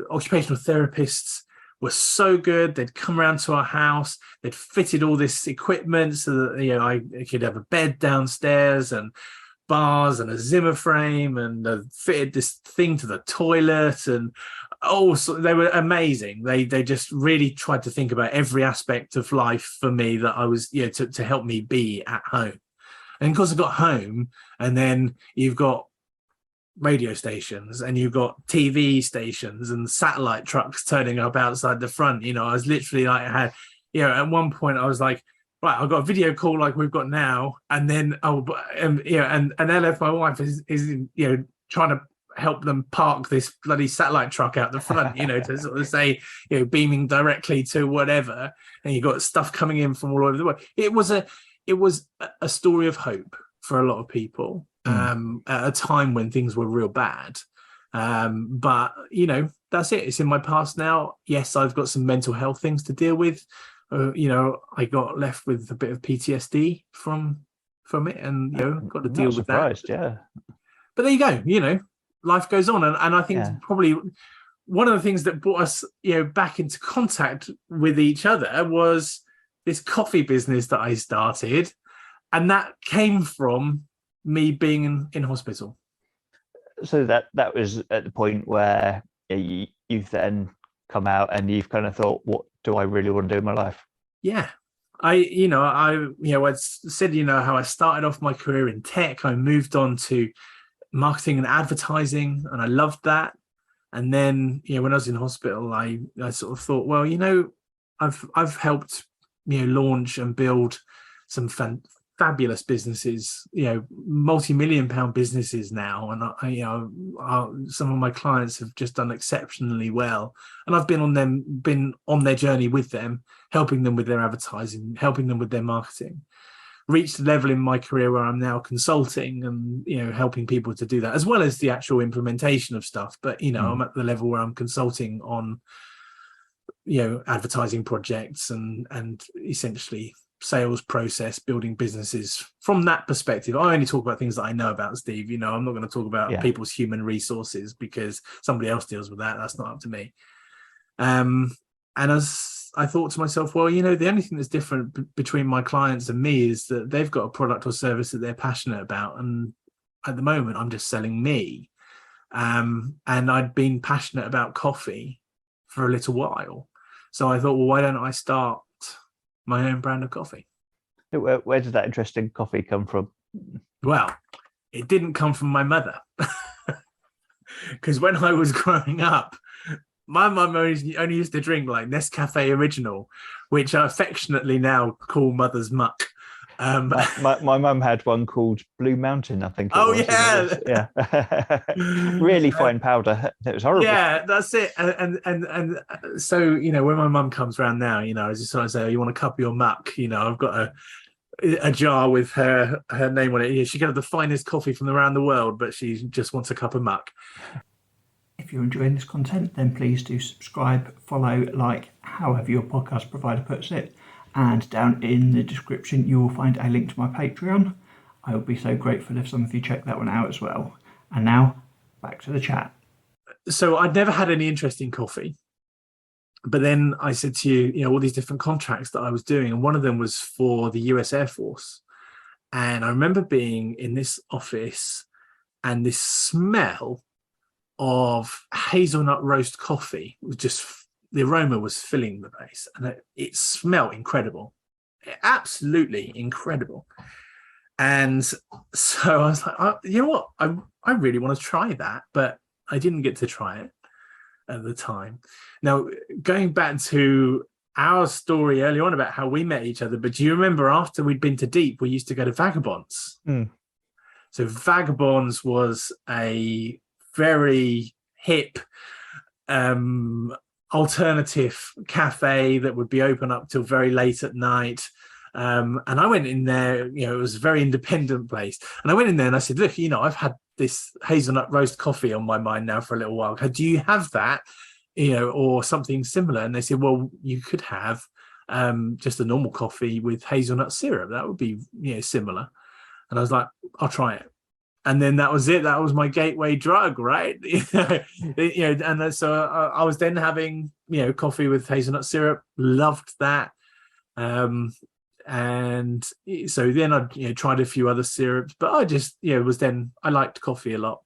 occupational therapists were so good. They'd come around to our house. They'd fitted all this equipment so that I could have a bed downstairs and bars and a Zimmer frame, and fitted this thing to the toilet. And so they were amazing. They just really tried to think about every aspect of life for me that I was to help me be at home. And of course I got home, and then you've got radio stations and you've got TV stations and satellite trucks turning up outside the front. I was literally like, at one point I was like, right, I've got a video call like we've got now, and then and LF, my wife, is trying to help them park this bloody satellite truck out the front, to sort of say, beaming directly to whatever, and you got stuff coming in from all over the world. It was a story of hope for a lot of people. At a time when things were real bad. But, that's it. It's in my past now. Yes, I've got some mental health things to deal with. I got left with a bit of PTSD from it, and, got to deal with that. Yeah. But there you go, life goes on. And I think probably one of the things that brought us, back into contact with each other was this coffee business that I started. And that came from me being in hospital. So that was at the point where you've then come out and you've kind of thought, what do I really want to do in my life? Yeah. I said, how I started off my career in tech. I moved on to marketing and advertising, and I loved that. And then, when I was in hospital, I sort of thought, well, I've helped, launch and build some fabulous businesses, multi-million pound businesses now, and some of my clients have just done exceptionally well, and I've been on their journey with them, helping them with their advertising, helping them with their marketing. Reached a level in my career where I'm now consulting and helping people to do that, as well as the actual implementation of stuff. But I'm at the level where I'm consulting on advertising projects and essentially sales process, building businesses from that perspective. I only talk about things that I know about, Steve. I'm not going to talk about people's human resources because somebody else deals with that. That's not up to me. And as I thought to myself, well, the only thing that's different between my clients and me is that they've got a product or service that they're passionate about. And at the moment, I'm just selling me. And I'd been passionate about coffee for a little while. So I thought, well, why don't I start my own brand of coffee? Where did that interest in coffee come from? Well, it didn't come from my mother. Because when I was growing up, my mum only used to drink like Nescafe Original, which I affectionately now call Mother's Muck. My mum had one called Blue Mountain, I think. Yeah. Really fine powder. It was horrible. Yeah, that's it. And so when my mum comes around now, I just sort of say, oh, you want a cup of your muck? I've got a jar with her name on it. She can have the finest coffee from around the world, but she just wants a cup of muck. If you're enjoying this content, then please do subscribe, follow, like, however your podcast provider puts it. And down in the description, you will find a link to my Patreon. I would be so grateful if some of you check that one out as well. And now, back to the chat. So I'd never had any interest in coffee. But then I said to you, all these different contracts that I was doing. And one of them was for the US Air Force. And I remember being in this office and this smell of hazelnut roast coffee was just, the aroma was filling the place, and it smelled incredible, absolutely incredible. And so I was like, you know what, I really want to try that, but I didn't get to try it at the time. Now, going back to our story earlier on about how we met each other, but do you remember after we'd been to Deep, we used to go to Vagabonds? So Vagabonds was a very hip alternative cafe that would be open up till very late at night. And I went in there, it was a very independent place. And I went in there and I said, look, I've had this hazelnut roast coffee on my mind now for a little while. Do you have that, or something similar? And they said, well, you could have just a normal coffee with hazelnut syrup. That would be, similar. And I was like, I'll try it. And then that was it. That was my gateway drug, right? And so I was then having, coffee with hazelnut syrup. Loved that. And so then I tried a few other syrups, but I just I liked coffee a lot,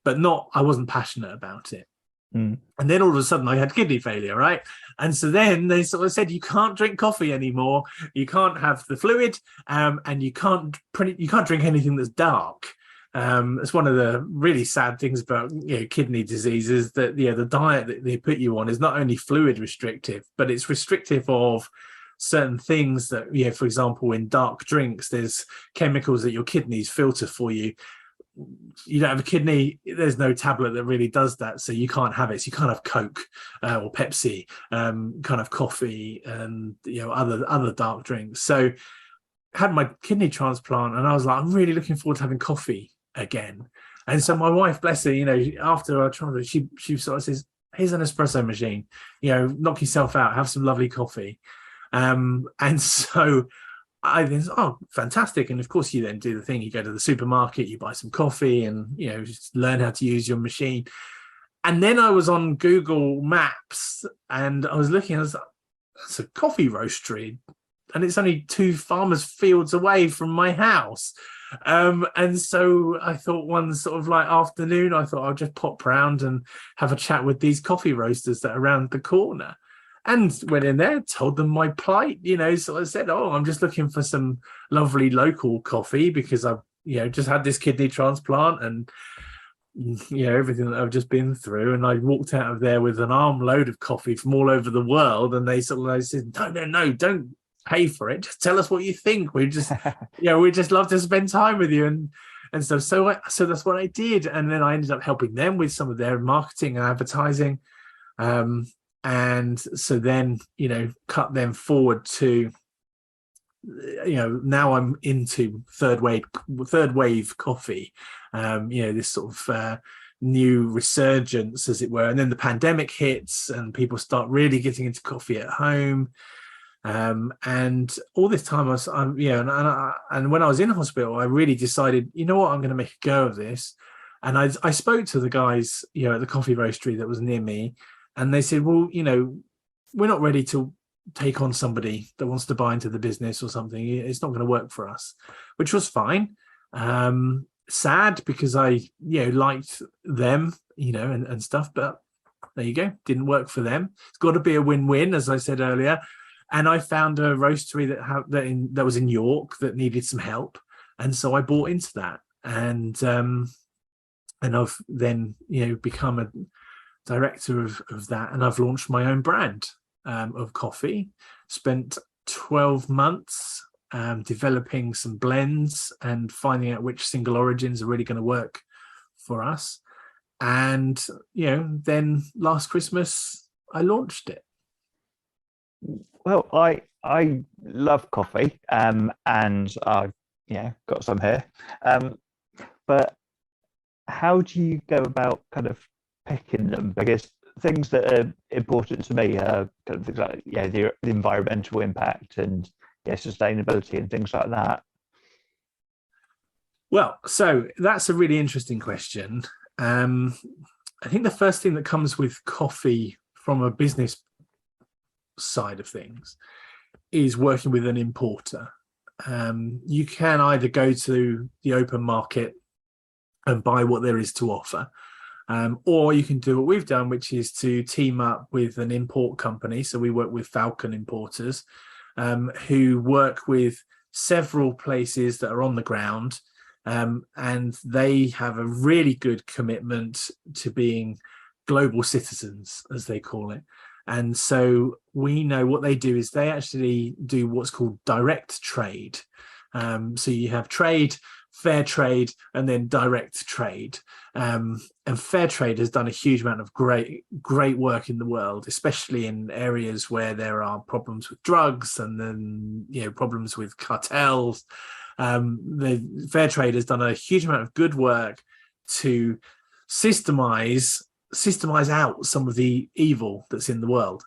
but I wasn't passionate about it. And then all of a sudden I had kidney failure, right? And so then they sort of said, you can't drink coffee anymore, you can't have the fluid, and you can't drink anything that's dark. It's one of the really sad things about kidney diseases, that the diet that they put you on is not only fluid restrictive, but it's restrictive of certain things that, for example, in dark drinks, there's chemicals that your kidneys filter for you. You don't have a kidney, there's no tablet that really does that, so you can't have it. So you can't have Coke or Pepsi, kind of coffee, and other dark drinks. So I had my kidney transplant, and I was like, I'm really looking forward to having coffee again. And so my wife, bless her, after I tried it, she sort of says, here's an espresso machine, knock yourself out, have some lovely coffee. And so I think, oh, fantastic. And of course you then do the thing, you go to the supermarket, you buy some coffee, and just learn how to use your machine. And then I was on Google Maps and I was looking, I was like, that's a coffee roastery, and it's only 2 farmers' fields away from my house. And so I thought, one sort of like afternoon, I thought I'll just pop round and have a chat with these coffee roasters that are around the corner. And went in there, told them my plight, so I said, oh, I'm just looking for some lovely local coffee because I've, just had this kidney transplant and, everything that I've just been through. And I walked out of there with an armload of coffee from all over the world. And they said, no, don't pay for it. Just tell us what you think. We just, we just love to spend time with you. And so that's what I did. And then I ended up helping them with some of their marketing and advertising. And so then, cut them forward to, now I'm into third wave coffee, this sort of new resurgence, as it were. And then the pandemic hits and people start really getting into coffee at home. And all this time and when I was in hospital, I really decided, I'm going to make a go of this. And I spoke to the guys, at the coffee roastery that was near me. And they said, well, we're not ready to take on somebody that wants to buy into the business or something. It's not going to work for us, which was fine. Sad because I, liked them, and stuff. But there you go. Didn't work for them. It's got to be a win-win, as I said earlier. And I found a roastery that was in York that needed some help. And so I bought into that. And I've then, become a director of that, and I've launched my own brand of coffee. Spent 12 months developing some blends and finding out which single origins are really going to work for us. And then last Christmas I launched it. Well, I love coffee, and I've got some here. But how do you go about kind of picking them? Because things that are important to me are kind of things like the environmental impact and sustainability and things like that. Well, so that's a really interesting question. I think the first thing that comes with coffee from a business side of things is working with an importer. You can either go to the open market and buy what there is to offer, or you can do what we've done, which is to team up with an import company. So we work with Falcon Importers, who work with several places that are on the ground, and they have a really good commitment to being global citizens, as they call it. And so we know what they do is they actually do what's called direct trade. So you have trade fair trade, and then direct trade. And fair trade has done a huge amount of great work in the world, especially in areas where there are problems with drugs and then problems with cartels. The fair trade has done a huge amount of good work to systemize out some of the evil that's in the world.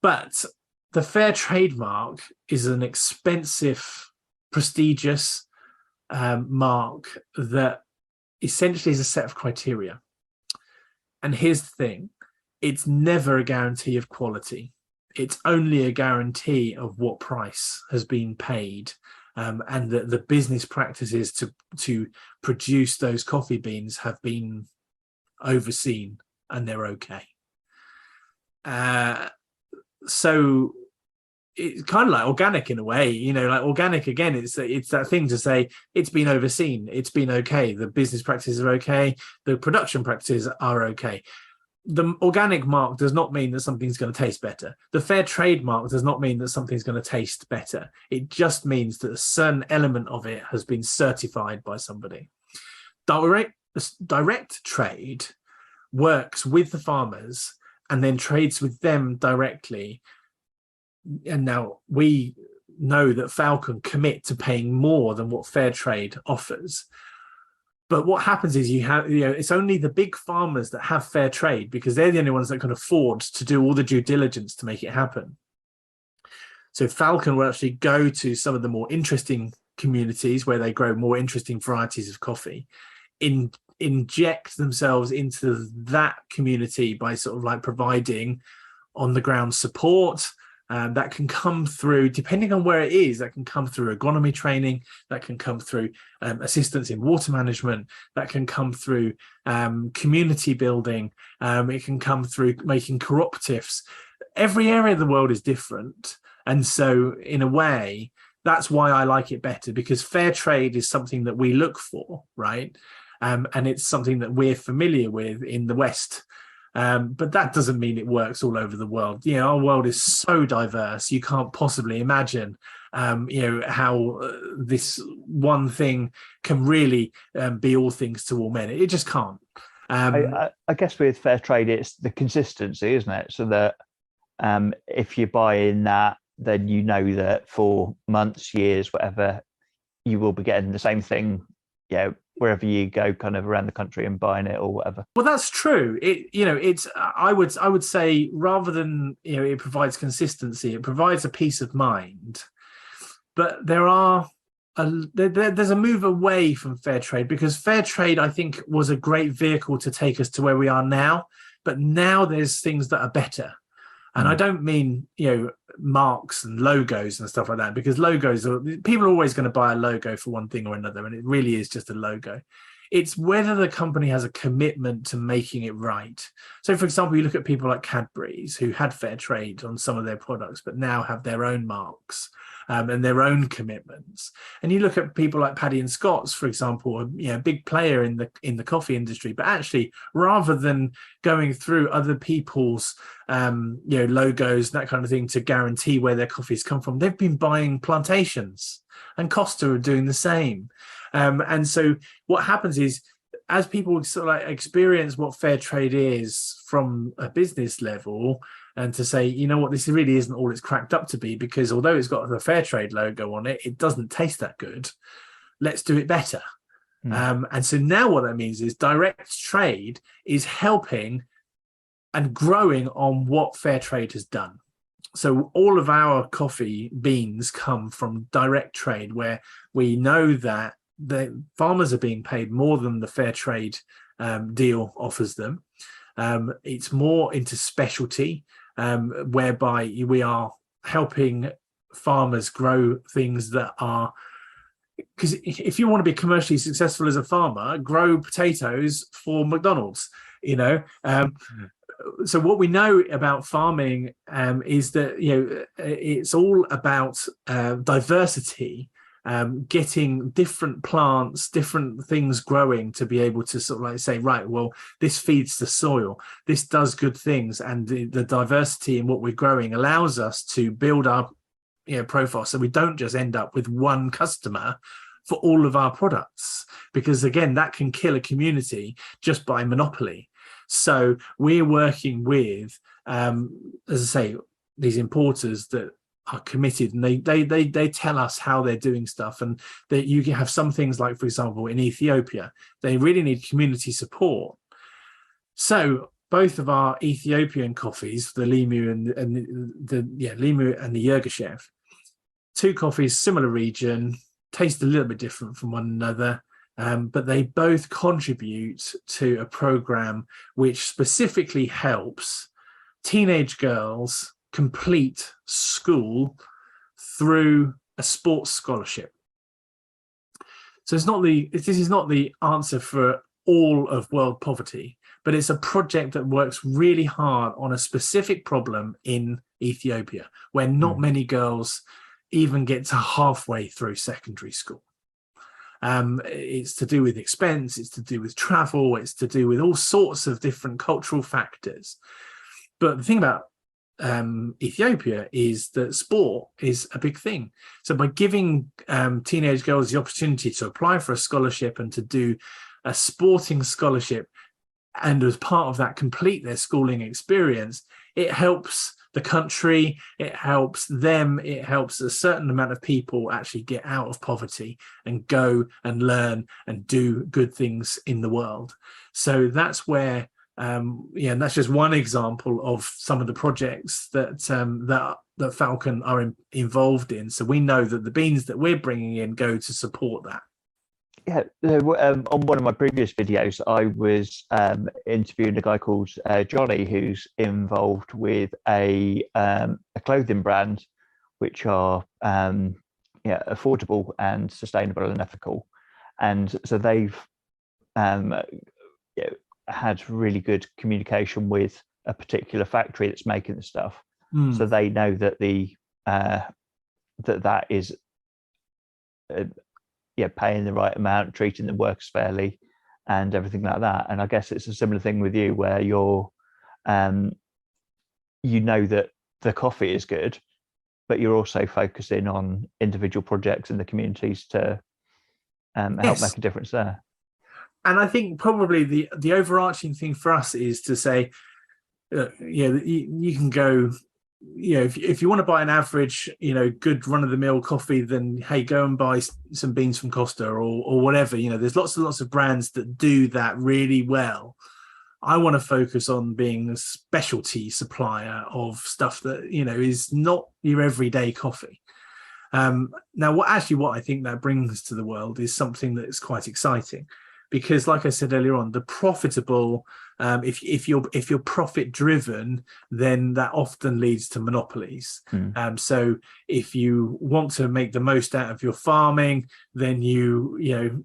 But the fair trade mark is an expensive, prestigious mark that essentially is a set of criteria. And here's the thing, it's never a guarantee of quality. It's only a guarantee of what price has been paid, and that the business practices to produce those coffee beans have been overseen and they're okay. So it's kind of like organic in a way, like organic again, it's that thing to say it's been overseen, it's been okay, the business practices are okay, the production practices are okay. The organic mark does not mean that something's going to taste better. The fair trade mark does not mean that something's going to taste better. It just means that a certain element of it has been certified by somebody. Direct trade works with the farmers and then trades with them directly. And now we know that Falcon commit to paying more than what fair trade offers. But what happens is it's only the big farmers that have fair trade, because they're the only ones that can afford to do all the due diligence to make it happen. So Falcon will actually go to some of the more interesting communities where they grow more interesting varieties of coffee, inject themselves into that community by sort of like providing on the ground support. That can come through, depending on where it is, that can come through agronomy training, that can come through assistance in water management, that can come through community building, it can come through making cooperatives. Every area of the world is different. And so in a way, that's why I like it better, because fair trade is something that we look for, right? And it's something that we're familiar with in the West. But that doesn't mean it works all over the world. Our world is so diverse. You can't possibly imagine, how this one thing can really be all things to all men. It just can't. I guess with fair trade, it's the consistency, isn't it? So that if you buy in that, then you know that for months, years, whatever, you will be getting the same thing, wherever you go, kind of around the country and buying it or whatever. Well, that's true. I would say, rather than it provides consistency, it provides a peace of mind. But there's a move away from fair trade, because fair trade, I think, was a great vehicle to take us to where we are now. But now there's things that are better. And I don't mean, marks and logos and stuff like that, because people are always going to buy a logo for one thing or another, and it really is just a logo. It's whether the company has a commitment to making it right. So, for example, you look at people like Cadbury's, who had fair trade on some of their products, but now have their own marks and their own commitments. And you look at people like Paddy and Scott's, for example, a big player in the coffee industry, but actually, rather than going through other people's logos, that kind of thing, to guarantee where their coffees come from, they've been buying plantations, and Costa are doing the same. And so what happens is, as people sort of like experience what fair trade is from a business level, and to say, this really isn't all it's cracked up to be, because although it's got the fair trade logo on it, it doesn't taste that good. Let's do it better. And so now what that means is direct trade is helping and growing on what fair trade has done. So all of our coffee beans come from direct trade, where we know that the farmers are being paid more than the fair trade deal offers them. It's more into specialty, whereby we are helping farmers grow things that are, because if you want to be commercially successful as a farmer, grow potatoes for McDonald's, So what we know about farming is that it's all about diversity, getting different plants, different things growing to be able to sort of like say, right, well, this feeds the soil, this does good things, and the diversity in what we're growing allows us to build up profile, so we don't just end up with one customer for all of our products, because again, that can kill a community just by monopoly. So we're working with, as I say, these importers that are committed, and they tell us how they're doing stuff, and that you can have some things like, for example, in Ethiopia, they really need community support. So both of our Ethiopian coffees, the Limu and the Limu and the Yirgacheffe, two coffees, similar region, taste a little bit different from one another, but they both contribute to a program which specifically helps teenage girls complete school through a sports scholarship. So this is not the answer for all of world poverty, but it's a project that works really hard on a specific problem in Ethiopia, where not many girls even get to halfway through secondary school. It's to do with expense, it's to do with travel, it's to do with all sorts of different cultural factors. But the thing about Ethiopia is that sport is a big thing. So by giving teenage girls the opportunity to apply for a scholarship and to do a sporting scholarship, and as part of that complete their schooling experience, it helps the country, it helps them, it helps a certain amount of people actually get out of poverty and go and learn and do good things in the world. So that's where and that's just one example of some of the projects that Falcon are involved in. So we know that the beans that we're bringing in go to support that. Yeah, on one of my previous videos, I was interviewing a guy called Johnny, who's involved with a clothing brand, which are affordable and sustainable and ethical, and so they've had really good communication with a particular factory that's making the stuff, so they know that that is. Paying the right amount, treating the workers fairly, and everything like that. And I guess it's a similar thing with you, where you're, that the coffee is good, but you're also focusing on individual projects in the communities to help make a difference there. And I think probably the overarching thing for us is to say, you can go. If you want to buy an average, good run-of-the-mill coffee, then hey, go and buy some beans from Costa or whatever. There's lots and lots of brands that do that really well. I want to focus on being a specialty supplier of stuff that is not your everyday coffee. Now, what I think that brings to the world is something that's quite exciting, because, like I said earlier on, the profitable. If you're profit driven, then that often leads to monopolies. So if you want to make the most out of your farming, then you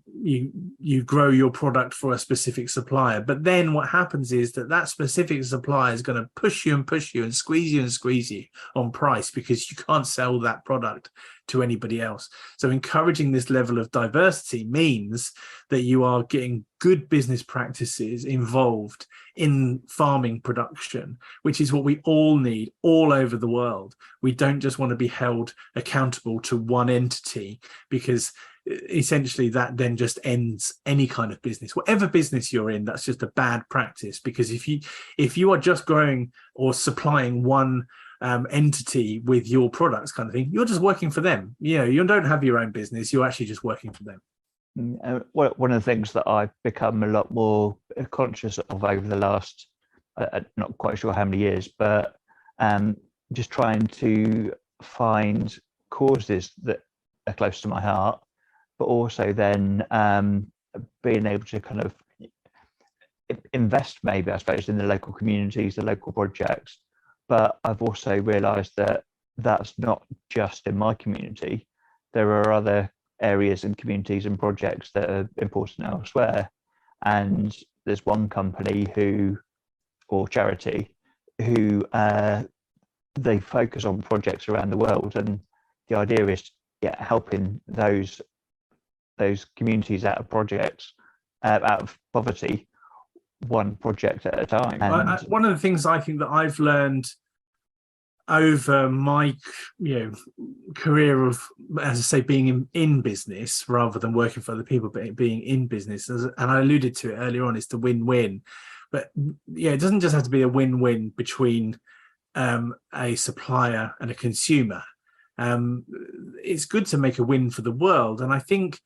grow your product for a specific supplier. But then what happens is that specific supplier is going to push you and squeeze you on price, because you can't sell that product to anybody else. So encouraging this level of diversity means that you are getting good business practices involved in farming production, which is what we all need all over the world. We don't just want to be held accountable to one entity, because essentially that then just ends any kind of business. Whatever business you're in, that's just a bad practice, because if you are just growing or supplying one entity with your products kind of thing, you're just working for them. You don't have your own business, you're actually just working for them. One of the things that I've become a lot more conscious of over the last, not quite sure how many years, but just trying to find causes that are close to my heart, but also then being able to kind of invest, maybe, I suppose, in the local communities, the local projects. But I've also realised that that's not just in my community. There are other areas and communities and projects that are important elsewhere. And there's one company or charity who they focus on projects around the world. And the idea is helping those communities out of projects, out of poverty, one project at a time. And one of the things I think that I've learned over my career of, as I say, being in business rather than working for other people, but being in business, and I alluded to it earlier on, is the win-win. But yeah, it doesn't just have to be a win-win between a supplier and a consumer. It's good to make a win for the world. And I think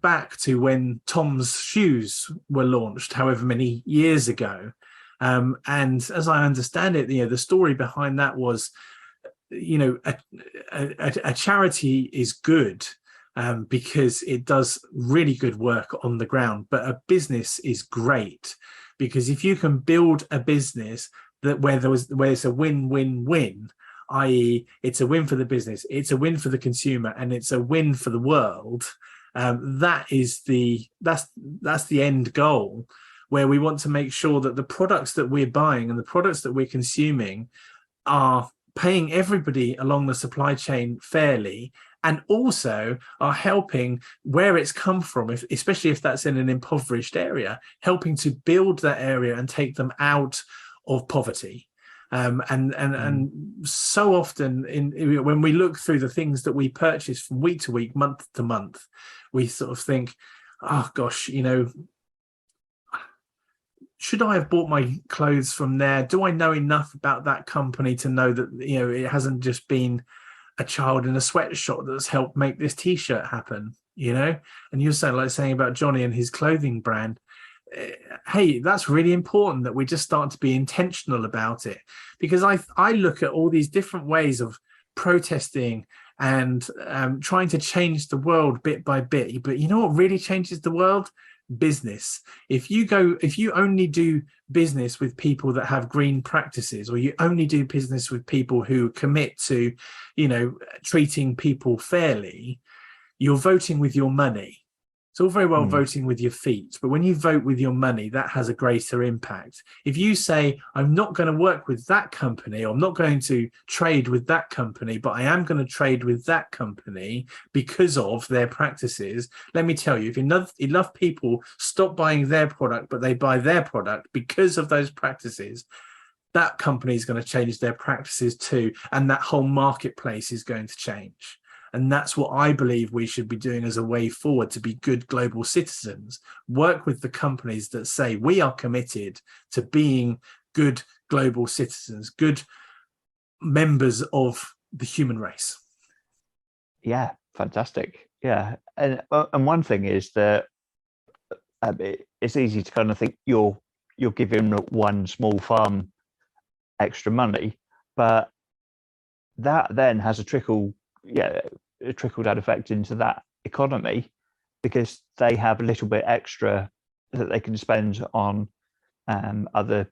back to when Tom's shoes were launched, however many years ago. And as I understand it, the story behind that was, a charity is good because it does really good work on the ground, but a business is great because if you can build a business where it's a win-win-win, i.e. it's a win for the business, it's a win for the consumer, and it's a win for the world, that's the end goal, where we want to make sure that the products that we're buying and the products that we're consuming are paying everybody along the supply chain fairly, and also are helping where it's come from, especially if that's in an impoverished area, helping to build that area and take them out of poverty. And so often when we look through the things that we purchase from week to week, month to month, we sort of think, oh gosh, should I have bought my clothes from there? Do I know enough about that company to know that it hasn't just been a child in a sweatshop that's helped make this t-shirt happen? And you're saying about Johnny and his clothing brand. Hey, that's really important that we just start to be intentional about it, because I look at all these different ways of protesting and trying to change the world bit by bit. But you know what really changes the world? Business. If you only do business with people that have green practices, or you only do business with people who commit to treating people fairly, you're voting with your money. It's all very well voting with your feet, but when you vote with your money, that has a greater impact. If you say, I'm not going to work with that company, or I'm not going to trade with that company, but I am going to trade with that company because of their practices, let me tell you, if enough people stop buying their product, but they buy their product because of those practices, that company is going to change their practices too, and that whole marketplace is going to change. And that's what I believe we should be doing as a way forward to be good global citizens. Work with the companies that say we are committed to being good global citizens, good members of the human race. Yeah, fantastic. Yeah, and one thing is that it's easy to kind of think you're giving one small farm extra money, but that then has a trickle down effect into that economy, because they have a little bit extra that they can spend on other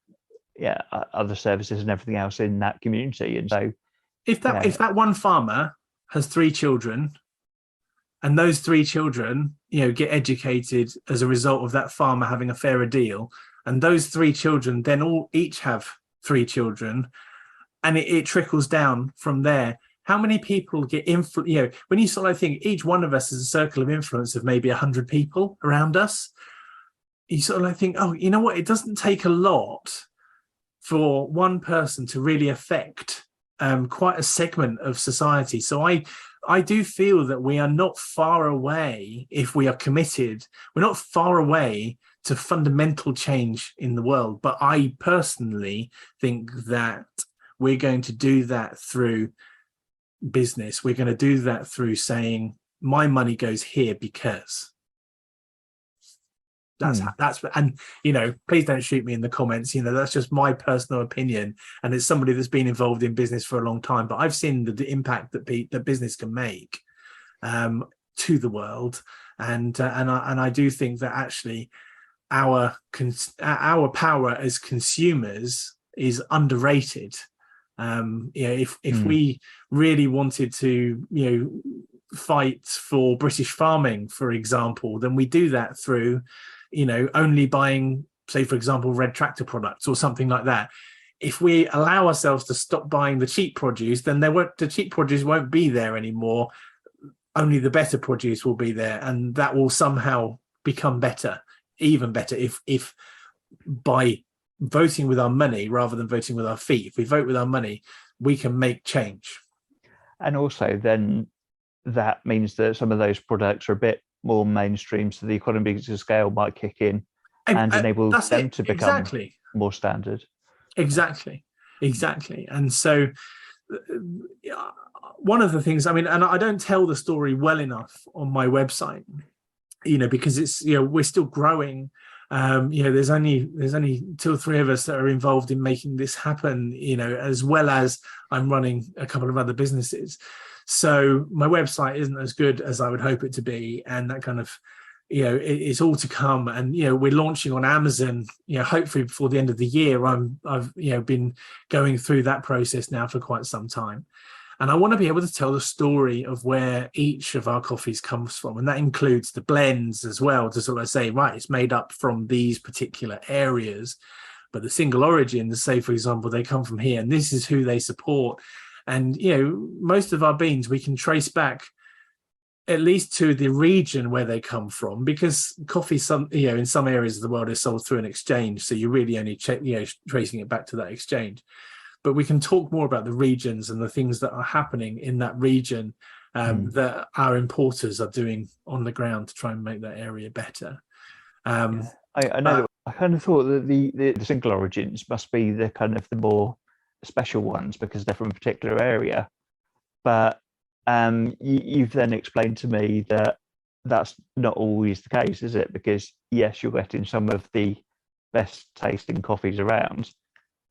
services and everything else in that community. And so if that one farmer has 3 children, and those 3 children get educated as a result of that farmer having a fairer deal, and those 3 children then each have 3 children, and it trickles down from there. How many people get when you sort of think each one of us is a circle of influence of maybe 100 people around us, you sort of think, oh, you know what? It doesn't take a lot for one person to really affect quite a segment of society. So I do feel that we are not far away, if we are committed, we're not far away to fundamental change in the world. But I personally think that we're going to do that through business. We're going to do that through saying my money goes here because that's and please don't shoot me in the comments. That's just my personal opinion, and it's somebody that's been involved in business for a long time, but I've seen the impact that business can make to the world, and I do think that actually our power as consumers is underrated. If we really wanted to fight for British farming, for example, then we do that through only buying, say for example, red tractor products or something like that. If we allow ourselves to stop buying the cheap produce, then the cheap produce won't be there anymore. Only the better produce will be there, and that will somehow become better, even better, if by voting with our money rather than voting with our feet. If we vote with our money, we can make change. And also then that means that some of those products are a bit more mainstream, so the economies of scale might kick in and enable them to become more standard. Exactly. And so one of the things, I mean, and I don't tell the story well enough on my website, because it's, we're still growing. There's only 2 or 3 of us that are involved in making this happen, as well as I'm running a couple of other businesses. So my website isn't as good as I would hope it to be. And that kind of, it's all to come. And, we're launching on Amazon, hopefully before the end of the year. I've been going through that process now for quite some time. And I want to be able to tell the story of where each of our coffees comes from. And that includes the blends as well, to sort of say, right, it's made up from these particular areas. But the single origins, say, for example, they come from here, and this is who they support. And, most of our beans, we can trace back at least to the region where they come from, because coffee, in some areas of the world is sold through an exchange. So you're really only tracing it back to that exchange. But we can talk more about the regions and the things that are happening in that region that our importers are doing on the ground to try and make that area better. I know. I kind of thought that the single origins must be the kind of the more special ones because they're from a particular area. But you've then explained to me that that's not always the case, is it? Because yes, you're getting some of the best tasting coffees around.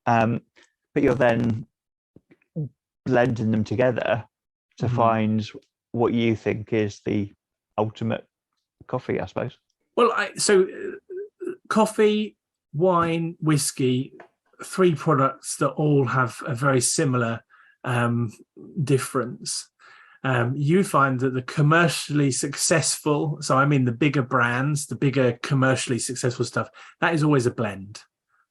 But you're then blending them together to find what you think is the ultimate coffee, I suppose. Well, so coffee, wine, whiskey, 3 products that all have a very similar difference. You find that the commercially successful, so I mean the bigger brands, the bigger commercially successful stuff, that is always a blend.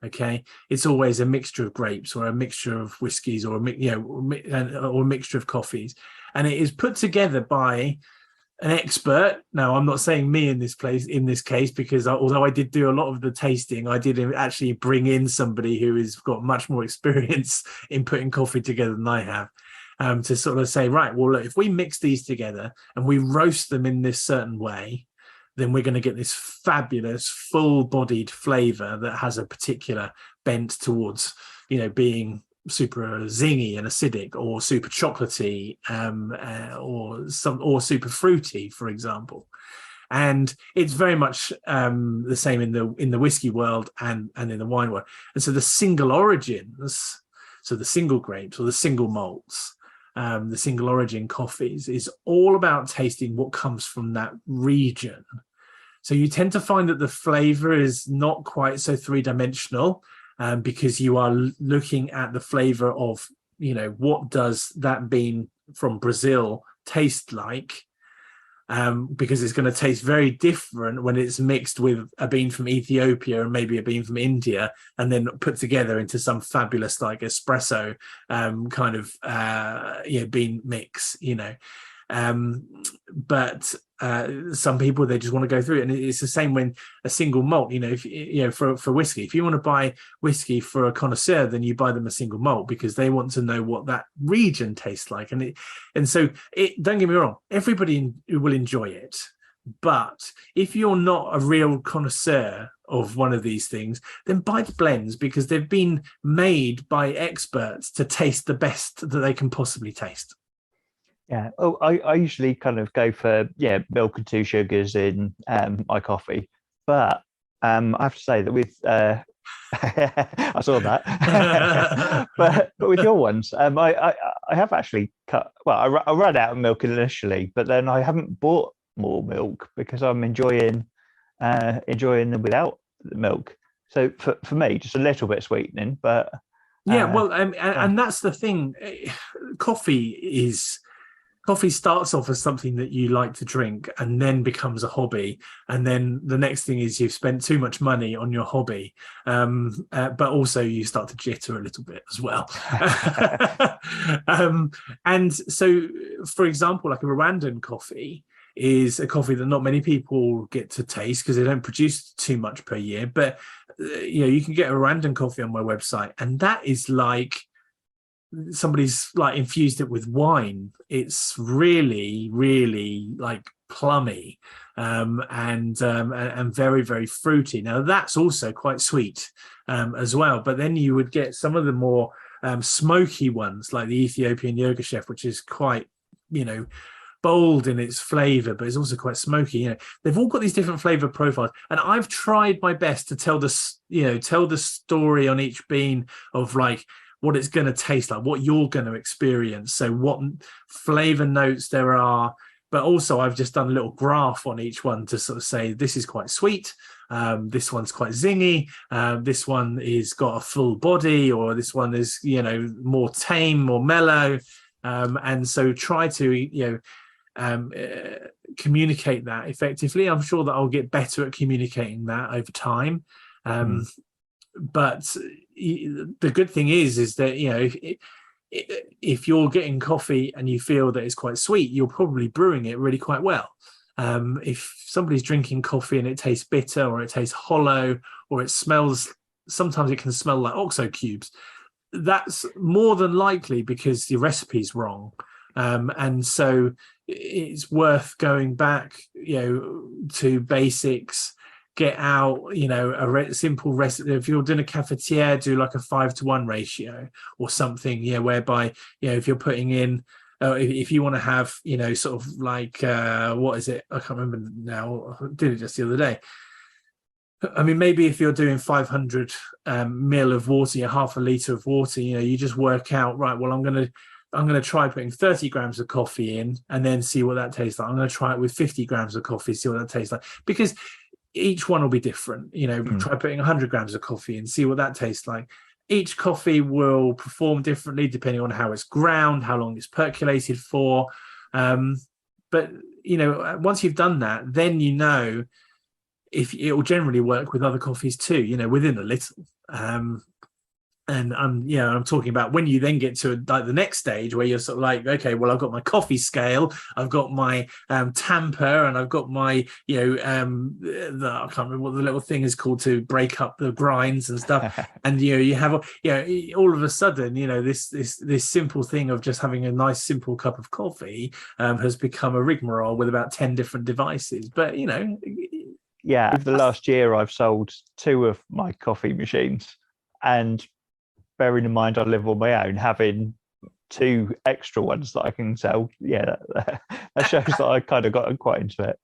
Okay, it's always a mixture of grapes or a mixture of whiskies or a mixture of coffees, and it is put together by an expert. Now, I'm not saying me in this case, because although I did do a lot of the tasting, I did actually bring in somebody who has got much more experience in putting coffee together than I have, to sort of say, right, well, look, if we mix these together and we roast them in this certain way, then we're going to get this fabulous full-bodied flavor that has a particular bent towards, being super zingy and acidic, or super chocolatey, or super fruity, for example. And it's very much the same in the whiskey world and in the wine world. And so the single origins, so the single grapes or the single malts, the single origin coffees, is all about tasting what comes from that region. So you tend to find that the flavor is not quite so 3-dimensional, because you are looking at the flavor of, what does that bean from Brazil taste like? Because it's going to taste very different when it's mixed with a bean from Ethiopia and maybe a bean from India, and then put together into some fabulous like espresso kind of bean mix, but some people, they just want to go through it. And it's the same when a single malt, if for whiskey, if you want to buy whiskey for a connoisseur, then you buy them a single malt because they want to know what that region tastes like. And so don't get me wrong, everybody will enjoy it. But if you're not a real connoisseur of one of these things, then buy the blends, because they've been made by experts to taste the best that they can possibly taste. Yeah. Oh, I usually kind of go for milk and 2 sugars in my coffee, but I have to say that with I saw that, but with your ones, I have actually cut. Well, I ran out of milk initially, but then I haven't bought more milk because I'm enjoying them without the milk. So for me, just a little bit sweetening, but and that's the thing. Coffee starts off as something that you like to drink and then becomes a hobby. And then the next thing is you've spent too much money on your hobby. But also you start to jitter a little bit as well. And so, for example, like a Rwandan coffee is a coffee that not many people get to taste because they don't produce too much per year. But, you can get a Rwandan coffee on my website, and that is like somebody's like infused it with wine, it's really, really like plummy, and very, very fruity. Now that's also quite sweet as well. But then you would get some of the more smoky ones, like the Ethiopian Yoga Chef, which is quite, bold in its flavor, but it's also quite smoky. They've all got these different flavor profiles, and I've tried my best to tell the story on each bean of like what it's going to taste like, what you're going to experience, so what flavor notes there are. But also I've just done a little graph on each one to sort of say this is quite sweet, this one's quite zingy, this one is got a full body, or this one is more tame, more mellow, and so try to communicate that effectively. I'm sure that I'll get better at communicating that over time, but the good thing is that if you're getting coffee and you feel that it's quite sweet, you're probably brewing it really quite well. If somebody's drinking coffee and it tastes bitter, or it tastes hollow, or it smells, sometimes it can smell like OXO cubes, that's more than likely because the recipe's wrong. And so it's worth going back, to basics, get out, a simple recipe. If you're doing a cafetiere, do like a 5-to-1 ratio or something, whereby, if you're putting in, if you want to have, sort of like, what is it? I can't remember now. I did it just the other day. I mean, maybe if you're doing 500 ml of water, half a litre of water, you just work out, right, well, I'm going to try putting 30 grams of coffee in and then see what that tastes like. I'm going to try it with 50 grams of coffee, see what that tastes like. Because each one will be different. Try putting 100 grams of coffee in, see what that tastes like. Each coffee will perform differently depending on how it's ground, how long it's percolated for. But, once you've done that, then if it will generally work with other coffees too, within a little. And I'm talking about when you then get to like the next stage where you're sort of like, okay, well, I've got my coffee scale, I've got my tamper, and I've got my I can't remember what the little thing is called to break up the grinds and stuff. And you have all of a sudden this simple thing of just having a nice simple cup of coffee has become a rigmarole with about 10 different devices. But over the last year I've sold 2 of my coffee machines, and bearing in mind I live on my own, having 2 extra ones that I can sell, that shows that I kind of got quite into it.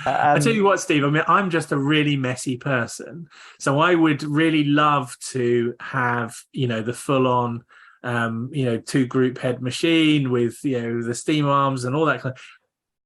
I tell you what, Steve, I mean, I'm just a really messy person, so I would really love to have the full-on 2 group head machine with the steam arms and all that kind of.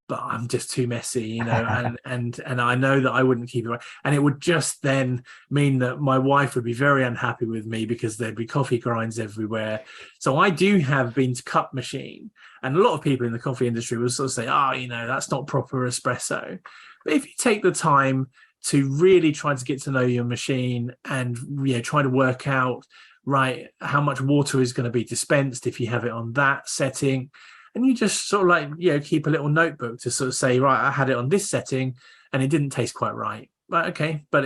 But I'm just too messy, and I know that I wouldn't keep it right. And it would just then mean that my wife would be very unhappy with me because there'd be coffee grinds everywhere. So I do have bean to cup machine. And a lot of people in the coffee industry will sort of say, that's not proper espresso. But if you take the time to really try to get to know your machine and try to work out, right, how much water is going to be dispensed if you have it on that setting, and you just sort of like, keep a little notebook to sort of say, right, I had it on this setting and it didn't taste quite right. But okay, but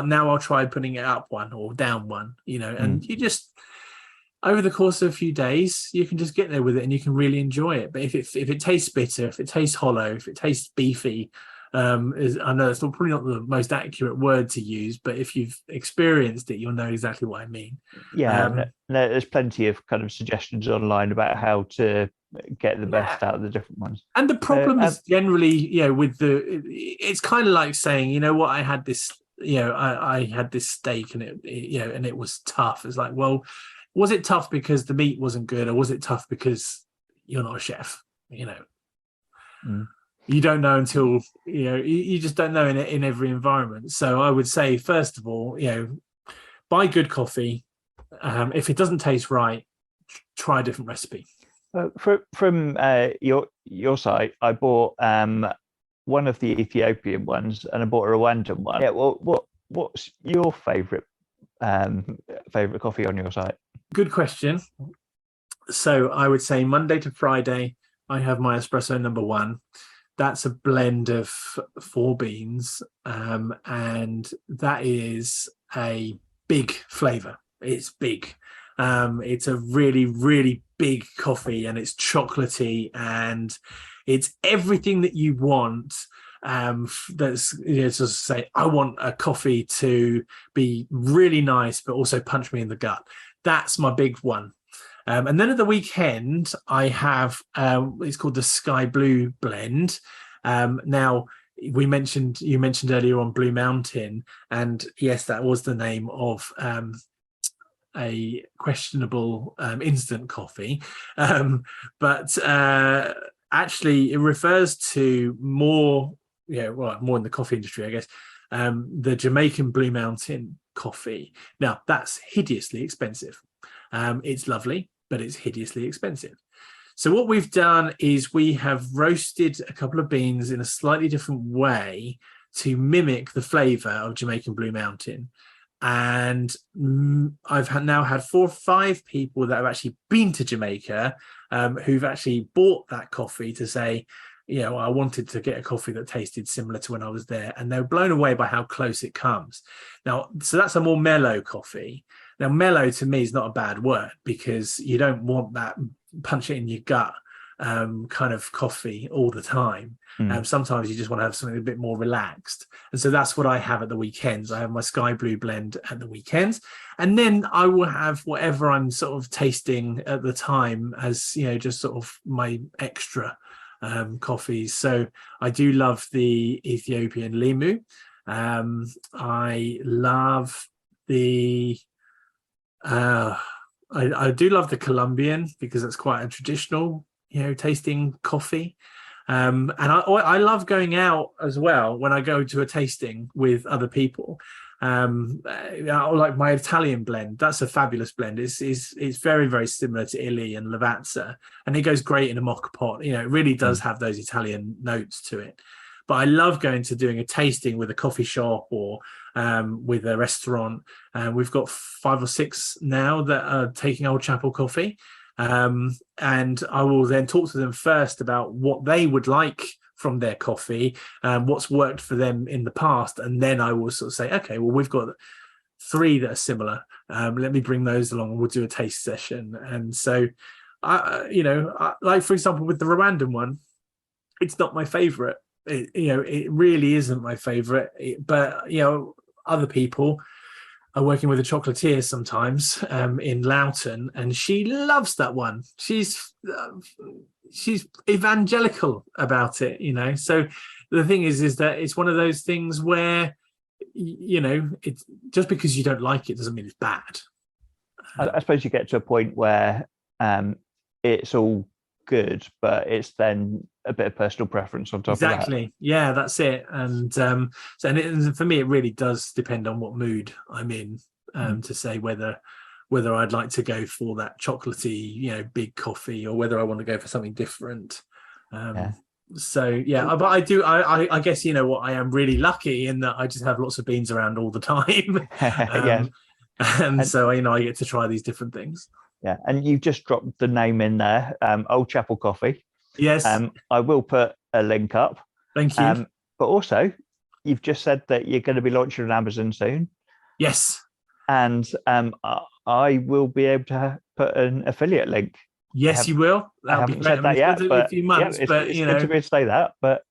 now I'll try putting it up one or down one, and you just, over the course of a few days, you can just get there with it and you can really enjoy it. But if it tastes bitter, if it tastes hollow, if it tastes beefy, I know it's probably not the most accurate word to use, but if you've experienced it, you'll know exactly what I mean. There's plenty of kind of suggestions online about how to get the best out of the different ones. And the problem is generally, it's kind of like saying, I had this, I had this steak and it was tough. It's like, well, was it tough because the meat wasn't good, or was it tough because you're not a chef? You don't know until you just don't know in every environment. So I would say, first of all, buy good coffee. If it doesn't taste right, try a different recipe. From your site, I bought one of the Ethiopian ones, and I bought a Rwandan one. What's your favorite coffee on your site? Good question. So I would say Monday to Friday, I have my espresso number 1. That's a blend of 4 beans, and that is a big flavor. It's big. It's a really, really big coffee, and it's chocolatey, and it's everything that you want. That's, you know, to say, I want a coffee to be really nice, but also punch me in the gut. That's my big one. And then at the weekend, I have it's called the Sky Blue blend. Now, you mentioned earlier on Blue Mountain, and yes, that was the name of a questionable instant coffee, but actually it refers to more, more in the coffee industry, I guess, the Jamaican Blue Mountain coffee. Now, that's hideously expensive. It's lovely, but it's hideously expensive. So what we've done is we have roasted a couple of beans in a slightly different way to mimic the flavour of Jamaican Blue Mountain. And I've now had 4 or 5 people that have actually been to Jamaica, who've actually bought that coffee to say, I wanted to get a coffee that tasted similar to when I was there. And they're blown away by how close it comes. Now, so that's a more mellow coffee. Now, mellow to me is not a bad word, because you don't want that punch it in your gut kind of coffee all the time. Sometimes you just want to have something a bit more relaxed. And so that's what I have at the weekends. I have my Sky Blue blend at the weekends. And then I will have whatever I'm sort of tasting at the time as, just sort of my extra coffees. So I do love the Ethiopian Limu. I love the I do love the Colombian, because it's quite a traditional, tasting coffee. And I love going out as well when I go to a tasting with other people. Like my Italian blend, that's a fabulous blend. It's very, very similar to Illy and Lavazza, and it goes great in a mocha pot. It really does have those Italian notes to it. But I love going to doing a tasting with a coffee shop or with a restaurant. We've got 5 or 6 now that are taking Old Chapel coffee. And I will then talk to them first about what they would like from their coffee, what's worked for them in the past. And then I will sort of say, okay, well, we've got 3 that are similar. Let me bring those along and we'll do a taste session. And so, like, for example, with the Rwandan one, it's not my favorite. It really isn't my favorite, but other people are working with a chocolatier sometimes in Loughton, and she loves that one. She's evangelical about it, so the thing is that it's one of those things where it's just because you don't like it doesn't mean it's bad. I suppose you get to a point where it's all good, but it's then a bit of personal preference on top of that. Exactly. Yeah, that's it. And for me, it really does depend on what mood I'm in to say whether I'd like to go for that chocolatey, big coffee, or whether I want to go for something different. So yeah, but I guess what, I am really lucky in that I just have lots of beans around all the time. And so I get to try these different things. Yeah, and you've just dropped the name in there, Old Chapel Coffee. Yes. I will put a link up. Thank you. But also, you've just said that you're going to be launching on Amazon soon. Yes. And I will be able to put an affiliate link. Yes, you will. I haven't said that yet, but a few months, it's good to be able to say that. But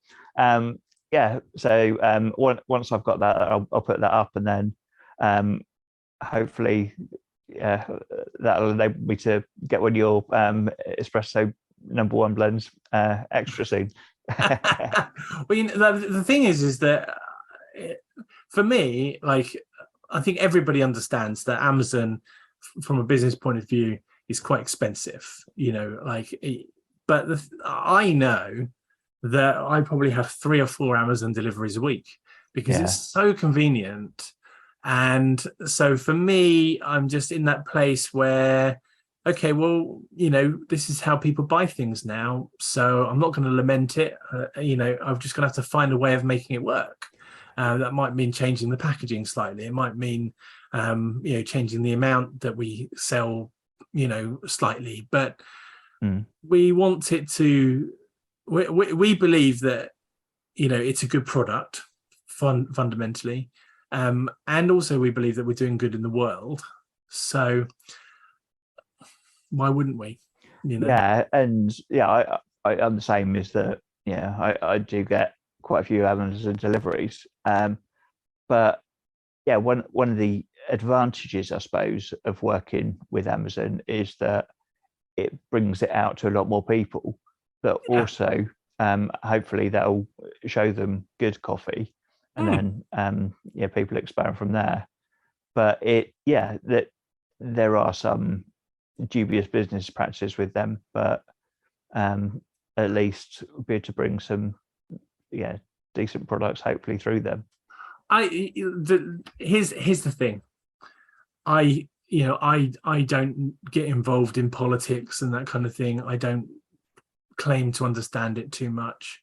so once I've got that, I'll put that up, and then hopefully that'll enable me to get one of your espresso #1 blends extra soon. Well, the thing is that for me, like, I think everybody understands that Amazon, from a business point of view, is quite expensive. But I know that I probably have 3 or 4 Amazon deliveries a week, because it's so convenient. And so for me, I'm just in that place where, okay, well, this is how people buy things now. So I'm not going to lament it. I'm just going to have to find a way of making it work. That might mean changing the packaging slightly. It might mean, changing the amount that we sell, slightly. But we want it to, we believe that, it's a good product fundamentally. And also we believe that we're doing good in the world. So why wouldn't we? Yeah, and I'm the same. Is that I do get quite a few Amazon deliveries, but yeah, one of the advantages, I suppose, of working with Amazon is that it brings it out to a lot more people, but also hopefully that'll show them good coffee, and then people expand from there. But that there are some dubious business practices with them, but at least be able to bring some decent products hopefully through them. Here's the thing. I don't get involved in politics and that kind of thing. I don't claim to understand it too much.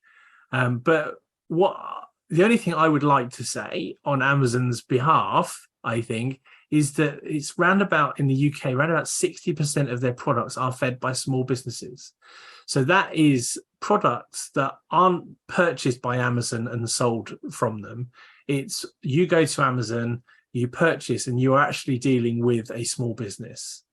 But the only thing I would like to say on Amazon's behalf, I think, is that it's roundabout in the UK, round about 60% of their products are fed by small businesses. So that is products that aren't purchased by Amazon and sold from them. It's you go to Amazon, you purchase, and you're actually dealing with a small business.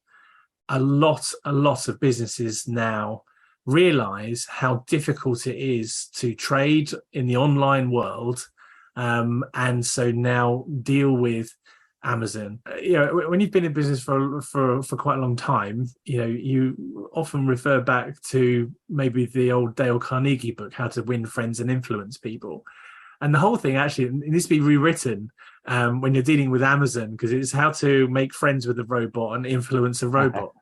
A lot of businesses now realize how difficult it is to trade in the online world, and so now deal with Amazon. When you've been in business for quite a long time, you often refer back to maybe the old Dale Carnegie book, How to Win Friends and Influence People. And the whole thing actually needs to be rewritten when you're dealing with Amazon, because it's how to make friends with a robot and influence a robot.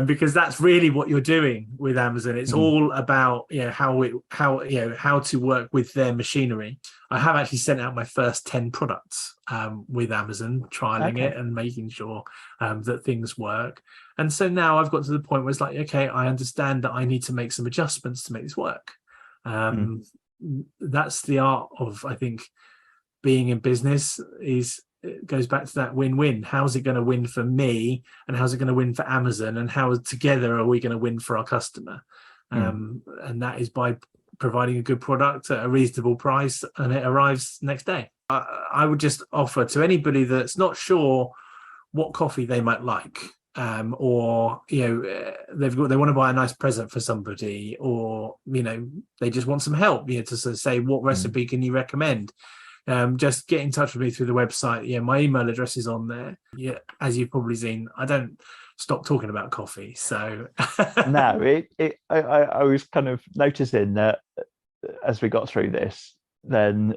Because that's really what you're doing with Amazon. It's all about how to work with their machinery. I have actually sent out my first 10 products with Amazon, trialing it and making sure that things work. And so now I've got to the point where it's like, okay, I understand that I need to make some adjustments to make this work. That's the art of, I think, being in business. It goes back to that win-win. How's it going to win for me, and how's it going to win for Amazon, and how together are we going to win for our customer? And that is by providing a good product at a reasonable price, and it arrives next day. I would just offer to anybody that's not sure what coffee they might like, or they want to buy a nice present for somebody, or they just want some help, to sort of say, what recipe can you recommend? Just get in touch with me through the website. My email address is on there. As you've probably seen, I don't stop talking about coffee. So no, I was kind of noticing that as we got through this, then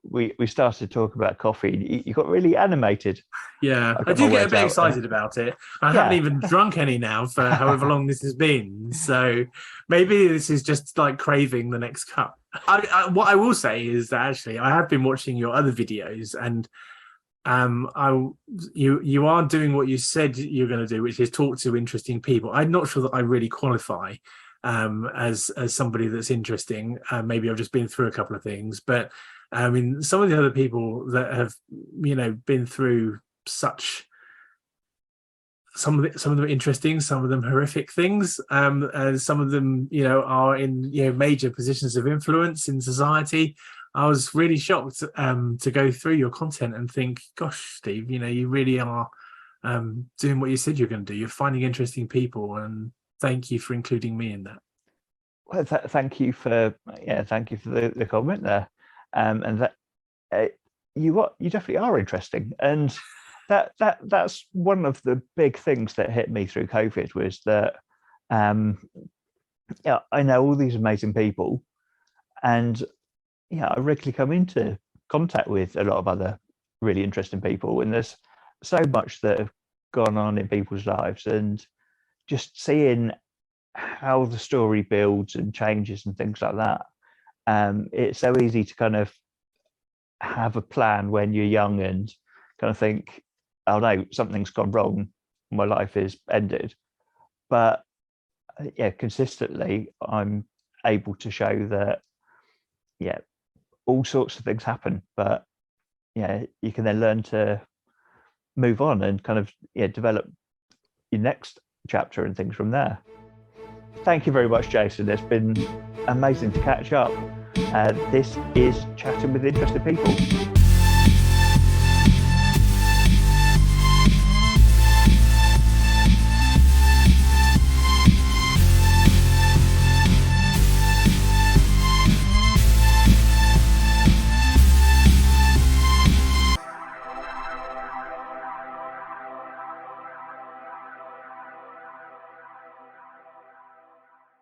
we started talking about coffee. You got really animated. I do get a bit excited about it. I haven't even drunk any now for however long this has been. So maybe this is just like craving the next cup. What I will say is that actually I have been watching your other videos, and you are doing what you said you're going to do, which is talk to interesting people. I'm not sure that I really qualify as somebody that's interesting. Maybe I've just been through a couple of things, but I mean, some of the other people that have been through such, some of them are interesting, some of them horrific things, and some of them are in major positions of influence in society. I was really shocked to go through your content and think, gosh, Steve, you really are doing what you said you're going to do. You're finding interesting people, and thank you for including me in that. Well, thank you for the comment there, and that you definitely are interesting, and that's one of the big things that hit me through COVID was that I know all these amazing people, and I regularly come into contact with a lot of other really interesting people, and there's so much that have gone on in people's lives, and just seeing how the story builds and changes and things like that. It's so easy to kind of have a plan when you're young and kind of think, oh no, something's gone wrong, my life is ended. But consistently I'm able to show that all sorts of things happen, but you can then learn to move on and kind of develop your next chapter and things from there. Thank you very much, Jason. It's been amazing to catch up. This is Chatting with Interesting People.